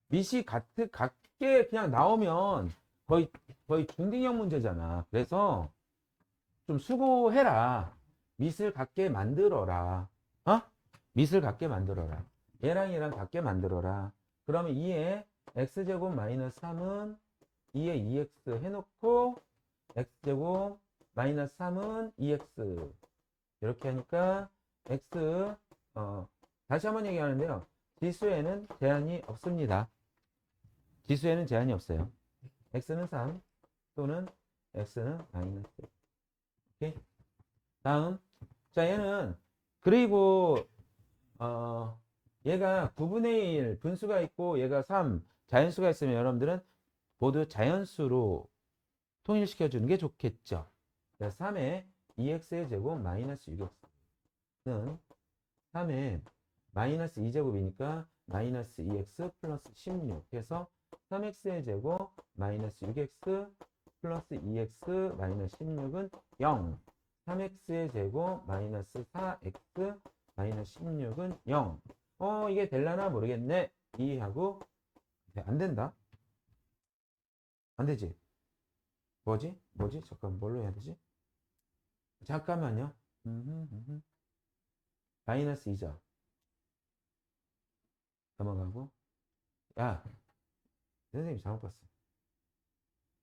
밑이 같게 그냥 나오면 거의 중딩형 문제잖아. 그래서 좀 수고해라. 밑을 같게 만들어라. 밑을 같게 만들어라. 얘랑 같게 만들어라. 그러면 2에 x제곱 마이너스 3은 2에 2x 해놓고 x제곱 마이너스 3은 2x 이렇게 하니까 x 다시 한번 얘기하는데요. 지수에는 제한이 없습니다. 지수에는 제한이 없어요. x는 3 또는 x는 마이너스. 오케이? 다음. 자, 얘는 그리고 얘가 9분의 1 분수가 있고 얘가 3 자연수가 있으면 여러분들은 모두 자연수로 통일시켜 주는 게 좋겠죠. 3의 2x의 제곱 마이너스 6x는 3의 마이너스 2제곱이니까 마이너스 2x 플러스 16 해서 3x의 제곱 마이너스 6x 플러스 2x 마이너스 16은 0. 3x의 제곱 마이너스 4x 마이너스 16은 0. 이게 될라나 모르겠네. 2하고 안 된다. 안 되지. 뭐지? 잠깐 뭘로 해야 되지? 잠깐만요. 마이너스 2죠. 넘어가고. 야, 선생님이 잘못 봤어.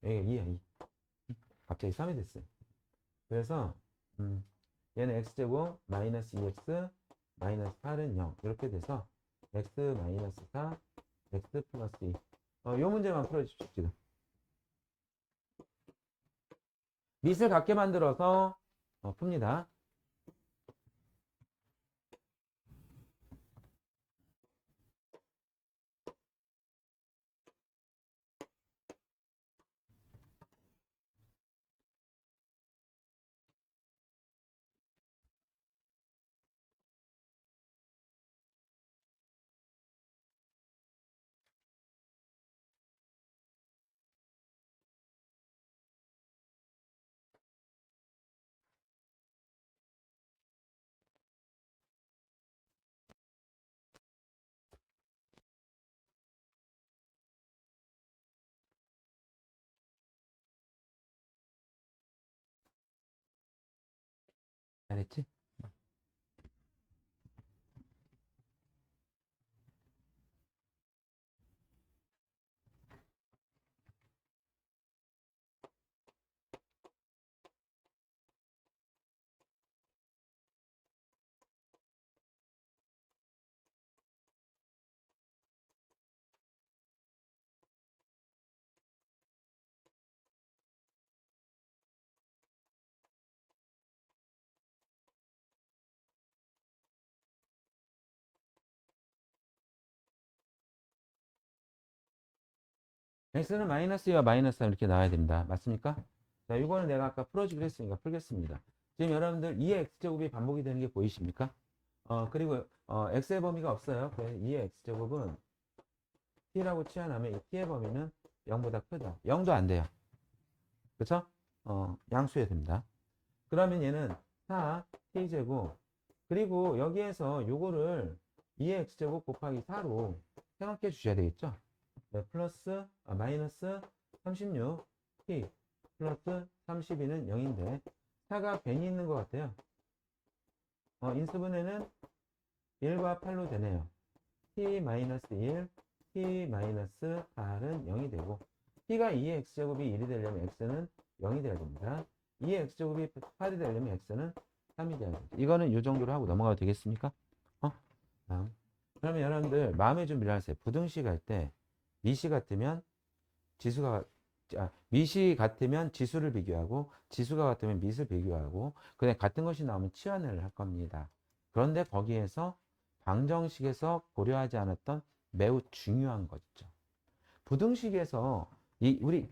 여기가 2야, 2. 갑자기 3이 됐어요. 그래서 얘는 x제곱 마이너스 2x 마이너스 8은 0 이렇게 돼서 x 마이너스 4 x 플러스 2. 요 문제만 풀어주십시오. 지금 밑을 같게 만들어서 풉니다. 잘했지? x는 마이너스 2와 마이너스 3 이렇게 나와야 됩니다. 맞습니까? 자, 이거는 내가 아까 풀어주기로 했으니까 풀겠습니다. 지금 여러분들 2의 x제곱이 반복이 되는 게 보이십니까? 그리고 x의 범위가 없어요. 그래서 2의 x제곱은 t라고 치환하면 이 t의 범위는 0보다 크다. 0도 안 돼요. 그쵸? 양수해야 됩니다. 그러면 얘는 4 t제곱 그리고 여기에서 요거를 2의 x제곱 곱하기 4로 생각해 주셔야 되겠죠? 네, 플러스 마이너스 36 t 플러스 32는 0인데 4가 괜히 있는 것 같아요. 인수분해는 1과 8로 되네요. t 마이너스 1 t 마이너스 8은 0이 되고 t가 2의 x제곱이 1이 되려면 x는 0이 돼야 됩니다. 2의 x제곱이 8이 되려면 x는 3이 돼야 됩니다. 이거는 이 정도로 하고 넘어가도 되겠습니까? 다음. 그러면 여러분들 마음의 준비를 하세요. 부등식 할 때 미시 같으면 미시 같으면 지수를 비교하고 지수가 같으면 밑을 비교하고 그냥 같은 것이 나오면 치환을 할 겁니다. 그런데 거기에서 방정식에서 고려하지 않았던 매우 중요한 것 있죠. 부등식에서 우리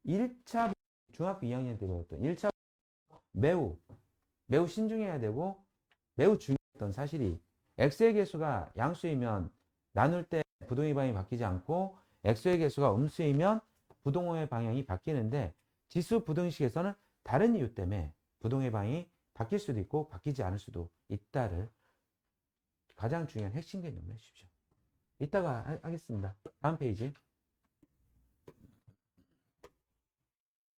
1차 중학교 2학년 때 배웠던 1차 매우 신중해야 되고 매우 중요했던 사실이 x의 개수가 양수이면 나눌 때 부동의 방향이 바뀌지 않고 x의 개수가 음수이면 부동의 방향이 바뀌는데 지수 부등식에서는 다른 이유 때문에 부동의 방향이 바뀔 수도 있고 바뀌지 않을 수도 있다를 가장 중요한 핵심 개념을 해주십시오. 이따가 하겠습니다. 다음 페이지.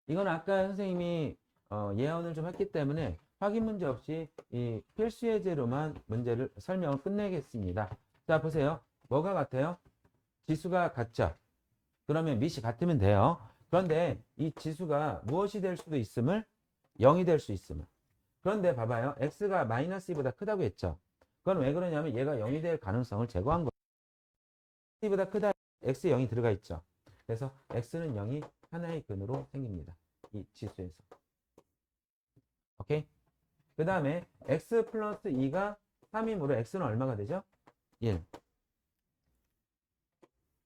이건 아까 선생님이 예언을 좀 했기 때문에 확인 문제 없이 이 필수 예제로만 문제를 설명을 끝내겠습니다. 자, 보세요. 뭐가 같아요? 지수가 같죠? 그러면 밑이 같으면 돼요. 그런데 이 지수가 무엇이 될 수도 있음을 0이 될 수 있음을. 그런데 봐봐요. x가 마이너스 2보다 크다고 했죠? 그건 왜 그러냐면 얘가 0이 될 가능성을 제거한 거예요. 2보다 크다 x 0이 들어가 있죠. 그래서 x는 0이 하나의 근으로 생깁니다. 이 지수에서. 오케이? 그 다음에 x 플러스 2가 3이므로 x는 얼마가 되죠? 1.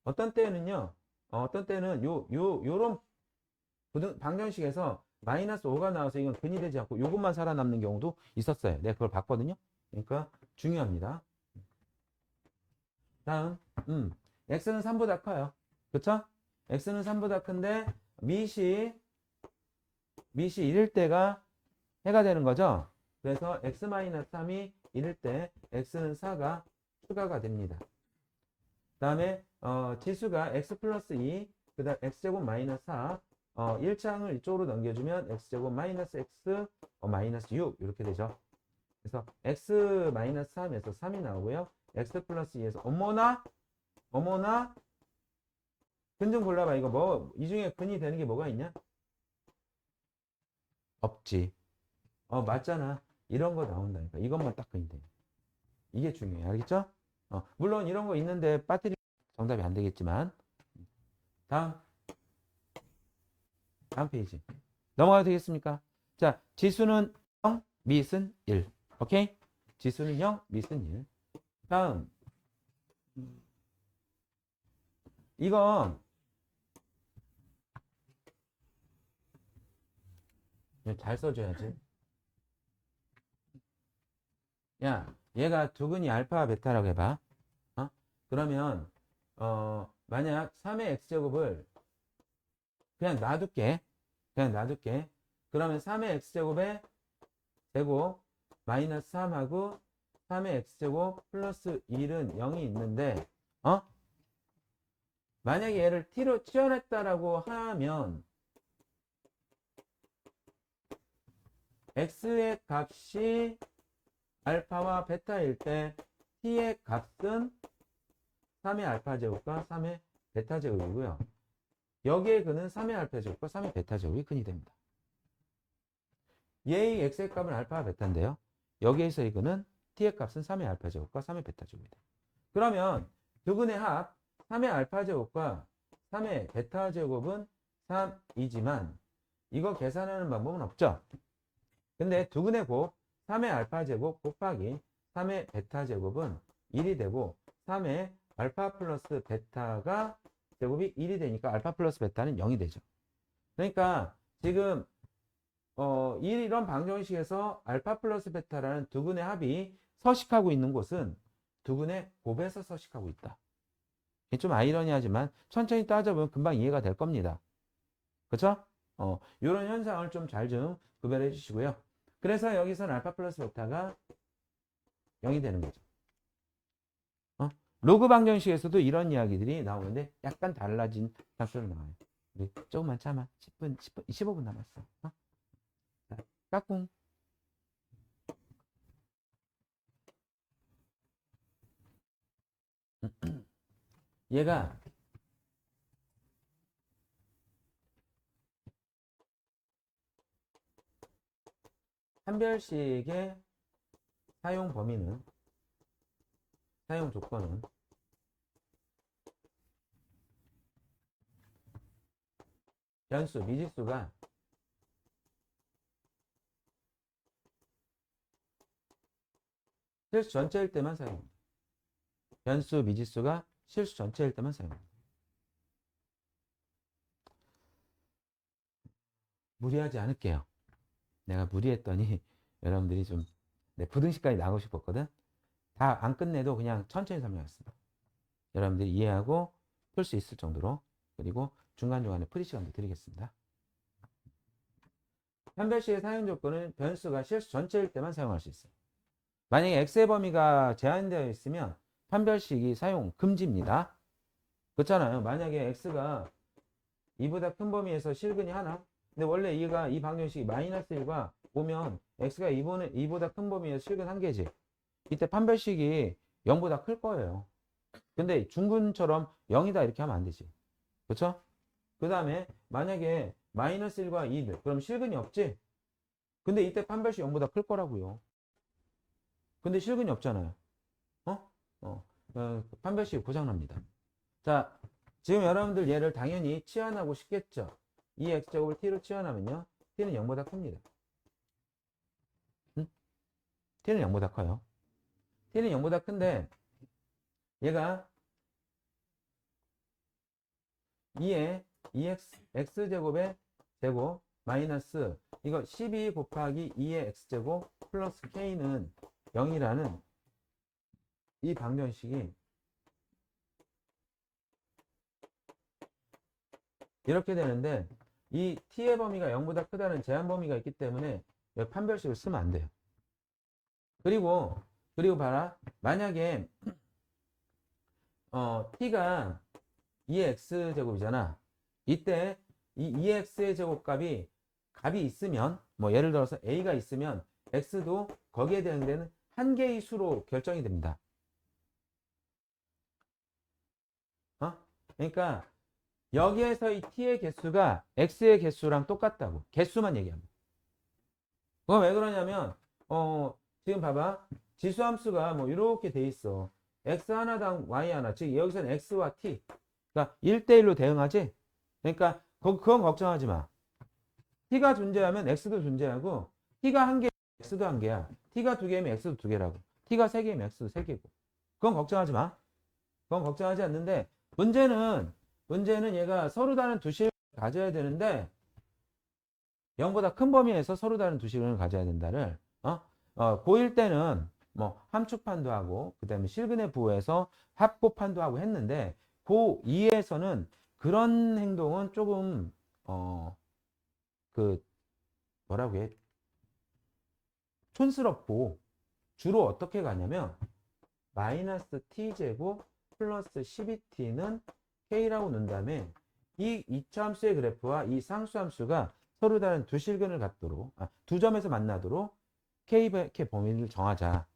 어떤 때는요. 어떤 때는 요런 방정식에서 마이너스 5가 나와서 이건 근이 되지 않고 요것만 살아남는 경우도 있었어요. 내가 그걸 봤거든요. 그러니까 중요합니다. 다음, x는 3보다 커요. 그쵸? x는 3보다 큰데 밑이 1일 때가 해가 되는 거죠. 그래서 x-3이 1일 때 x는 4가 추가가 됩니다. 그 다음에 지수가 x 플러스 2, 그 다음 x제곱 마이너스 4, 1창을 이쪽으로 넘겨주면 x제곱 마이너스 x 마이너스 6 이렇게 되죠. 그래서 x 마이너스 3에서 3이 나오고요. x 플러스 2에서 어머나 근 좀 골라봐. 이거 뭐, 이 중에 근이 되는 게 뭐가 있냐? 없지. 맞잖아. 이런 거 나온다니까. 이것만 딱 근이 돼. 이게 중요해. 알겠죠? 물론 이런 거 있는데 빠뜨리 정답이 안 되겠지만. 다음 페이지. 넘어가도 되겠습니까? 자, 지수는 0, 미은 1. 오케이? 지수는 0, 미은 1. 다음. 이건 잘 써줘야지. 야, 얘가 두근이 알파 베타라고 해봐. 그러면 만약 3의 x제곱을 그냥 놔둘게. 그러면 3의 x제곱에 제곱 마이너스 3하고 3의 x제곱 플러스 1은 0이 있는데 만약에 얘를 t로 치환했다라고 하면 x의 값이 알파와 베타일 때 t의 값은 3의 알파 제곱과 3의 베타 제곱이고요. 여기에 근은 3의 알파 제곱과 3의 베타 제곱이 근이 됩니다. 얘의 x의 값은 알파와 베타인데요. 여기에서의 근은 t의 값은 3의 알파 제곱과 3의 베타 제곱입니다. 그러면 두 근의 합 3의 알파 제곱과 3의 베타 제곱은 3이지만 이거 계산하는 방법은 없죠. 근데 두 근의 곱 3의 알파 제곱 곱하기 3의 베타 제곱은 1이 되고 3의 알파 플러스 베타가 제곱이 1이 되니까 알파 플러스 베타는 0이 되죠. 그러니까 지금 이런 방정식에서 알파 플러스 베타라는 두 근의 합이 서식하고 있는 곳은 두 근의 곱에서 서식하고 있다. 좀 아이러니하지만 천천히 따져보면 금방 이해가 될 겁니다. 그렇죠? 이런 현상을 좀 잘 좀 구별해 주시고요. 그래서 여기서는 알파 플러스 베타가 0이 되는 거죠. 로그 방정식에서도 이런 이야기들이 나오는데 약간 달라진 상태로 나와요. 우리 조금만 참아. 15분 남았어. 자, 까꿍. 얘가 한별식의 사용 범위는 사용 조건은 변수, 미지수가 실수 전체일 때만 사용합니다. 변수, 미지수가 실수 전체일 때만 사용합니다. 무리하지 않을게요. 내가 무리했더니 여러분들이 좀 부등식까지 나가고 싶었거든. 다 안 끝내도 그냥 천천히 설명했습니다. 여러분들이 이해하고 풀 수 있을 정도로. 그리고 중간중간에 풀이 시간도 드리겠습니다. 판별식의 사용 조건은 변수가 실수 전체일 때만 사용할 수 있어요. 만약에 x의 범위가 제한되어 있으면 판별식이 사용 금지입니다. 그렇잖아요. 만약에 x가 2보다 큰 범위에서 실근이 하나, 근데 원래 얘가 이 방정식이 마이너스 1과 오면 x가 2보다 큰 범위에서 실근 1개지. 이때 판별식이 0보다 클 거예요. 근데 중근처럼 0이다 이렇게 하면 안 되지. 그렇죠? 그 다음에 만약에 마이너스 1과 2, 그럼 실근이 없지? 근데 이때 판별식 0보다 클 거라고요. 근데 실근이 없잖아요. 판별식이 고장납니다. 자, 지금 여러분들 얘를 당연히 치환하고 싶겠죠? 이 x제곱을 t로 치환하면요. t는 0보다 큽니다. 응? t는 0보다 커요. t는 0보다 큰데 얘가 2에 2x제곱의 제곱 마이너스 이거 12 곱하기 2의 x제곱 플러스 k는 0이라는 이 방정식이 이렇게 되는데 이 t의 범위가 0보다 크다는 제한 범위가 있기 때문에 판별식을 쓰면 안 돼요. 그리고 봐라. 만약에 t가 2의 x제곱이잖아. 이때 이 2의 x의 제곱값이 있으면 뭐 예를 들어서 a가 있으면 x도 거기에 대응되는 한 개의 수로 결정이 됩니다. 그러니까 여기에서 이 t의 개수가 x의 개수랑 똑같다고. 개수만 얘기합니다. 그건 왜 그러냐면 지금 봐봐. 지수함수가 뭐 이렇게 돼 있어. x 하나당 y 하나. 즉 여기서는 x와 t. 그러니까 1대1로 대응하지. 그러니까 그건 걱정하지 마. t가 존재하면 x도 존재하고 t가 한 개, x도 한 개야. t가 두 개면 x도 두 개라고. t가 세 개면 x도 세 개고. 그건 걱정하지 마. 그건 걱정하지 않는데 문제는 얘가 서로 다른 두 식을 가져야 되는데 0보다 큰 범위에서 서로 다른 두 식을 가져야 된다를 고1 때는 뭐 함축판도 하고 그다음에 실근의 부호에서 합곱판도 하고 했는데 고2에서는 그런 행동은 조금 그 뭐라고 해? 촌스럽고 주로 어떻게 가냐면 마이너스 t제곱 플러스 12t는 k라고 놓은 다음에 이 이차함수의 그래프와 이 상수함수가 서로 다른 두 실근을 갖도록 두 점에서 만나도록 k의 범위를 정하자.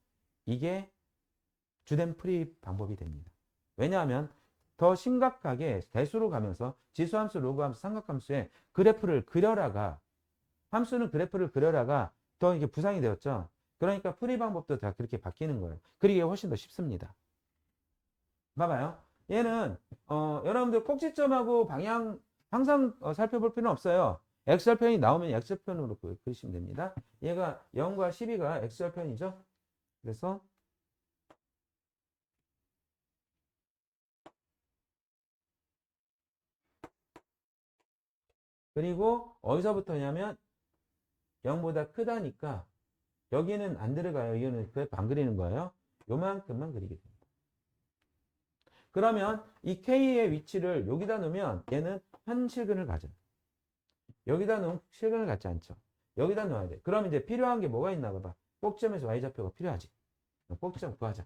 이게 주된 풀이 방법이 됩니다. 왜냐하면 더 심각하게 대수로 가면서 지수함수, 로그함수, 삼각함수의 그래프를 그려라가 함수는 그래프를 그려라가 더 이게 부상이 되었죠. 그러니까 풀이 방법도 다 그렇게 바뀌는 거예요. 그리기 훨씬 더 쉽습니다. 봐봐요. 얘는 여러분들 꼭지점하고 방향 항상 살펴볼 필요는 없어요. x절편이 나오면 x절편으로 그리시면 됩니다. 얘가 0과 12가 x절편이죠. 그래서 그리고 어디서부터냐면 0보다 크다니까 여기는 안 들어가요. 이거는 그래프 안 그리는 거예요. 요만큼만 그리게 됩니다. 그러면 이 K의 위치를 여기다 놓으면 얘는 현실근을 가져요. 여기다 놓으면 실근을 갖지 않죠. 여기다 놓아야 돼. 그럼 이제 필요한 게 뭐가 있나 봐봐. 꼭지점에서 Y좌표가 필요하지. 꼭지점 구하자.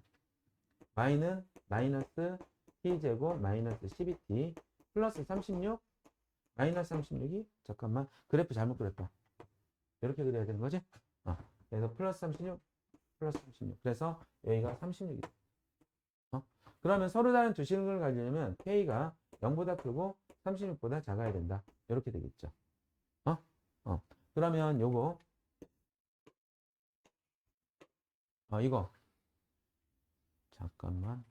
Y는 마이너스 T제곱 마이너스 12T 플러스 36 마이너스 36이 잠깐만 그래프 잘못 그렸다. 이렇게 그려야 되는 거지? 그래서 플러스 36 플러스 36 그래서 여기가 36이다. 그러면 서로 다른 두 식을 가지려면 K가 0보다 크고 36보다 작아야 된다. 이렇게 되겠죠. 그러면 요거 이거 잠깐만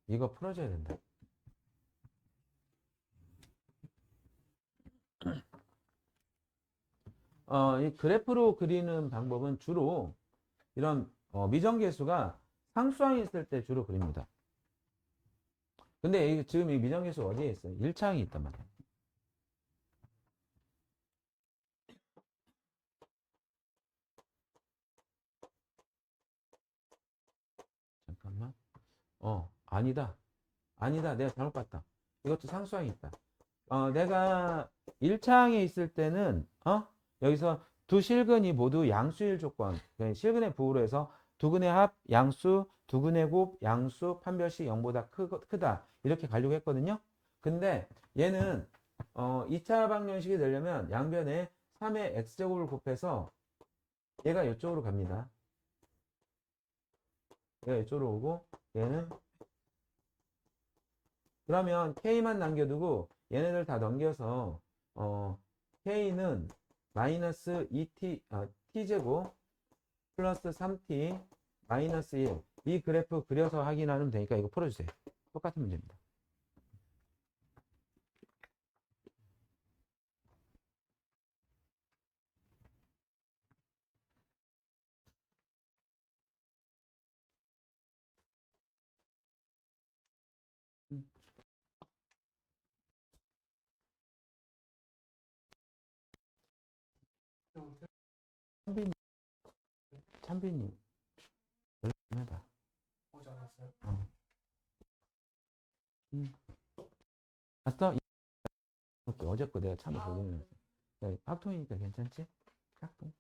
이거 풀어줘야 된다. 이 그래프로 그리는 방법은 주로 이런 미정계수가 상수항이 있을 때 주로 그립니다. 근데 지금 이 미정계수 어디에 있어요? 1차항이 있단 말이에요. 잠깐만. 아니다. 아니다. 내가 잘못 봤다. 이것도 상수항이 있다. 내가 1차항에 있을 때는 여기서 두 실근이 모두 양수일 조건, 실근의 부호로 해서 두근의 합, 양수, 두근의 곱, 양수, 판별식 0보다 크다. 이렇게 가려고 했거든요. 근데 얘는 2차 방정식이 되려면 양변에 3의 x제곱을 곱해서 얘가 이쪽으로 갑니다. 얘가 이쪽으로 오고 얘는 그러면 k만 남겨두고 얘네들 다 넘겨서 k는 마이너스 2t t제곱 플러스 3t 마이너스 1 이 그래프 그려서 확인하면 되니까 이거 풀어주세요. 똑같은 문제입니다. 찬빈이 찬빈이 연락 좀 해봐. 봤어? 어제 거 내가 참고 보내놨어. 학통이니까 괜찮지? 학통.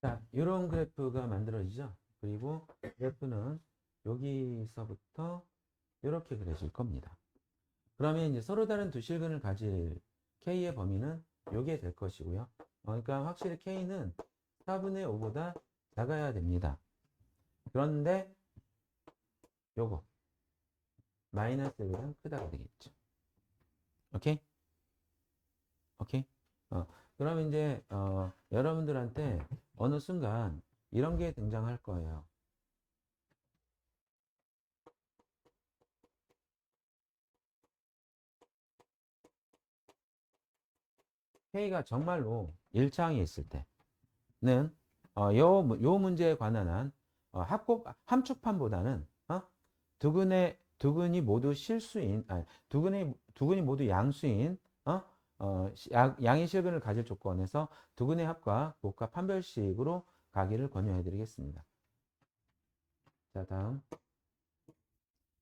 자, 이런 그래프가 만들어지죠. 그리고 그래프는 여기서부터 이렇게 그려질 겁니다. 그러면 이제 서로 다른 두 실근을 가질 K의 범위는 요게 될 것이고요. 그러니까 확실히 K는 4분의 5보다 작아야 됩니다. 그런데 요거 마이너스 1보다 크다가 되겠죠. 오케이? 오케이? 그럼 이제 여러분들한테 어느 순간 이런 게 등장할 거예요. K가 정말로 일창에 있을 때는 요 문제에 관한 한 합곡 함축판보다는 두 근이 모두 실수인 두 근이 모두 양수인 양의 실근을 가질 조건에서 두 근의 합과 곱과 판별식으로 가기를 권유해 드리겠습니다. 자, 다음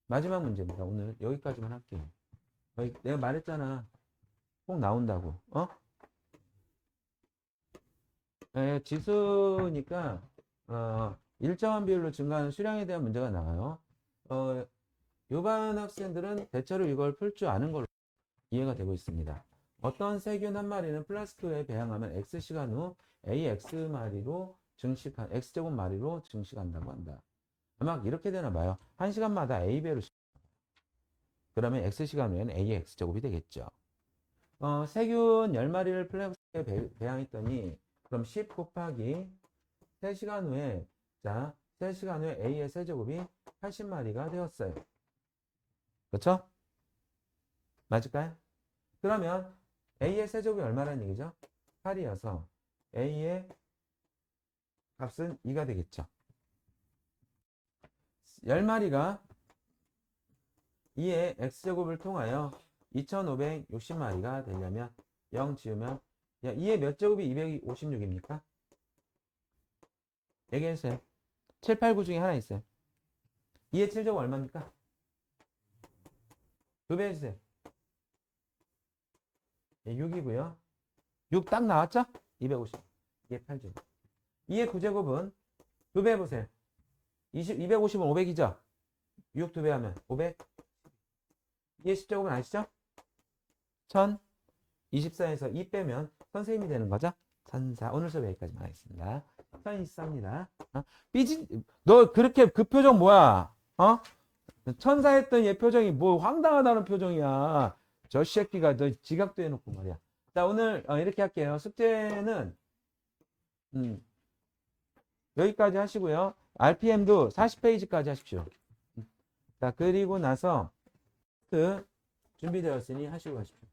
마지막 문제입니다. 오늘 여기까지만 할게요. 내가 말했잖아. 꼭 나온다고. 지수니까 일정한 비율로 증가하는 수량에 대한 문제가 나와요. 요반 학생들은 대체로 이걸 풀 줄 아는 걸로 이해가 되고 있습니다. 어떤 세균 한 마리는 플라스크에 배양하면 X시간 후 AX마리로 X제곱 마리로 증식한다고 한다. 아마 이렇게 되나 봐요. 1시간마다 A배로 그러면 X시간 후에는 AX제곱이 되겠죠. 세균 10마리를 플라스크에 배양했더니 그럼 10 곱하기 3시간 후에 3시간 후에 A의 세제곱이 80마리가 되었어요. 그렇죠? 맞을까요? 그러면 A의 세제곱이 얼마라는 얘기죠? 8이어서 A의 값은 2가 되겠죠. 10마리가 2의 X제곱을 통하여 2560마리가 되려면 0 지우면 2의 몇 제곱이 256입니까? 얘기해주세요. 7, 8, 9 중에 하나 있어요. 2의 7제곱 얼마입니까? 2배 해주세요. 6이고요. 6 딱 나왔죠? 250. 2의 8제곱. 2의 9제곱은 2배 해보세요. 250은 500이죠? 6 2배 하면 500. 2의 10제곱은 아시죠? 1024에서 2 빼면 선생님이 되는 거죠? 1004. 오늘 수업 여기까지만 하겠습니다. 1024입니다. 너 그렇게 그 표정 뭐야? 천사 했던 얘 표정이 뭐 황당하다는 표정이야. 저 새끼가 너 지각도 해놓고 말이야. 자, 오늘 이렇게 할게요. 숙제는 여기까지 하시고요. RPM도 40페이지까지 하십시오. 자, 그리고 나서 준비되었으니 하시고 가십시오.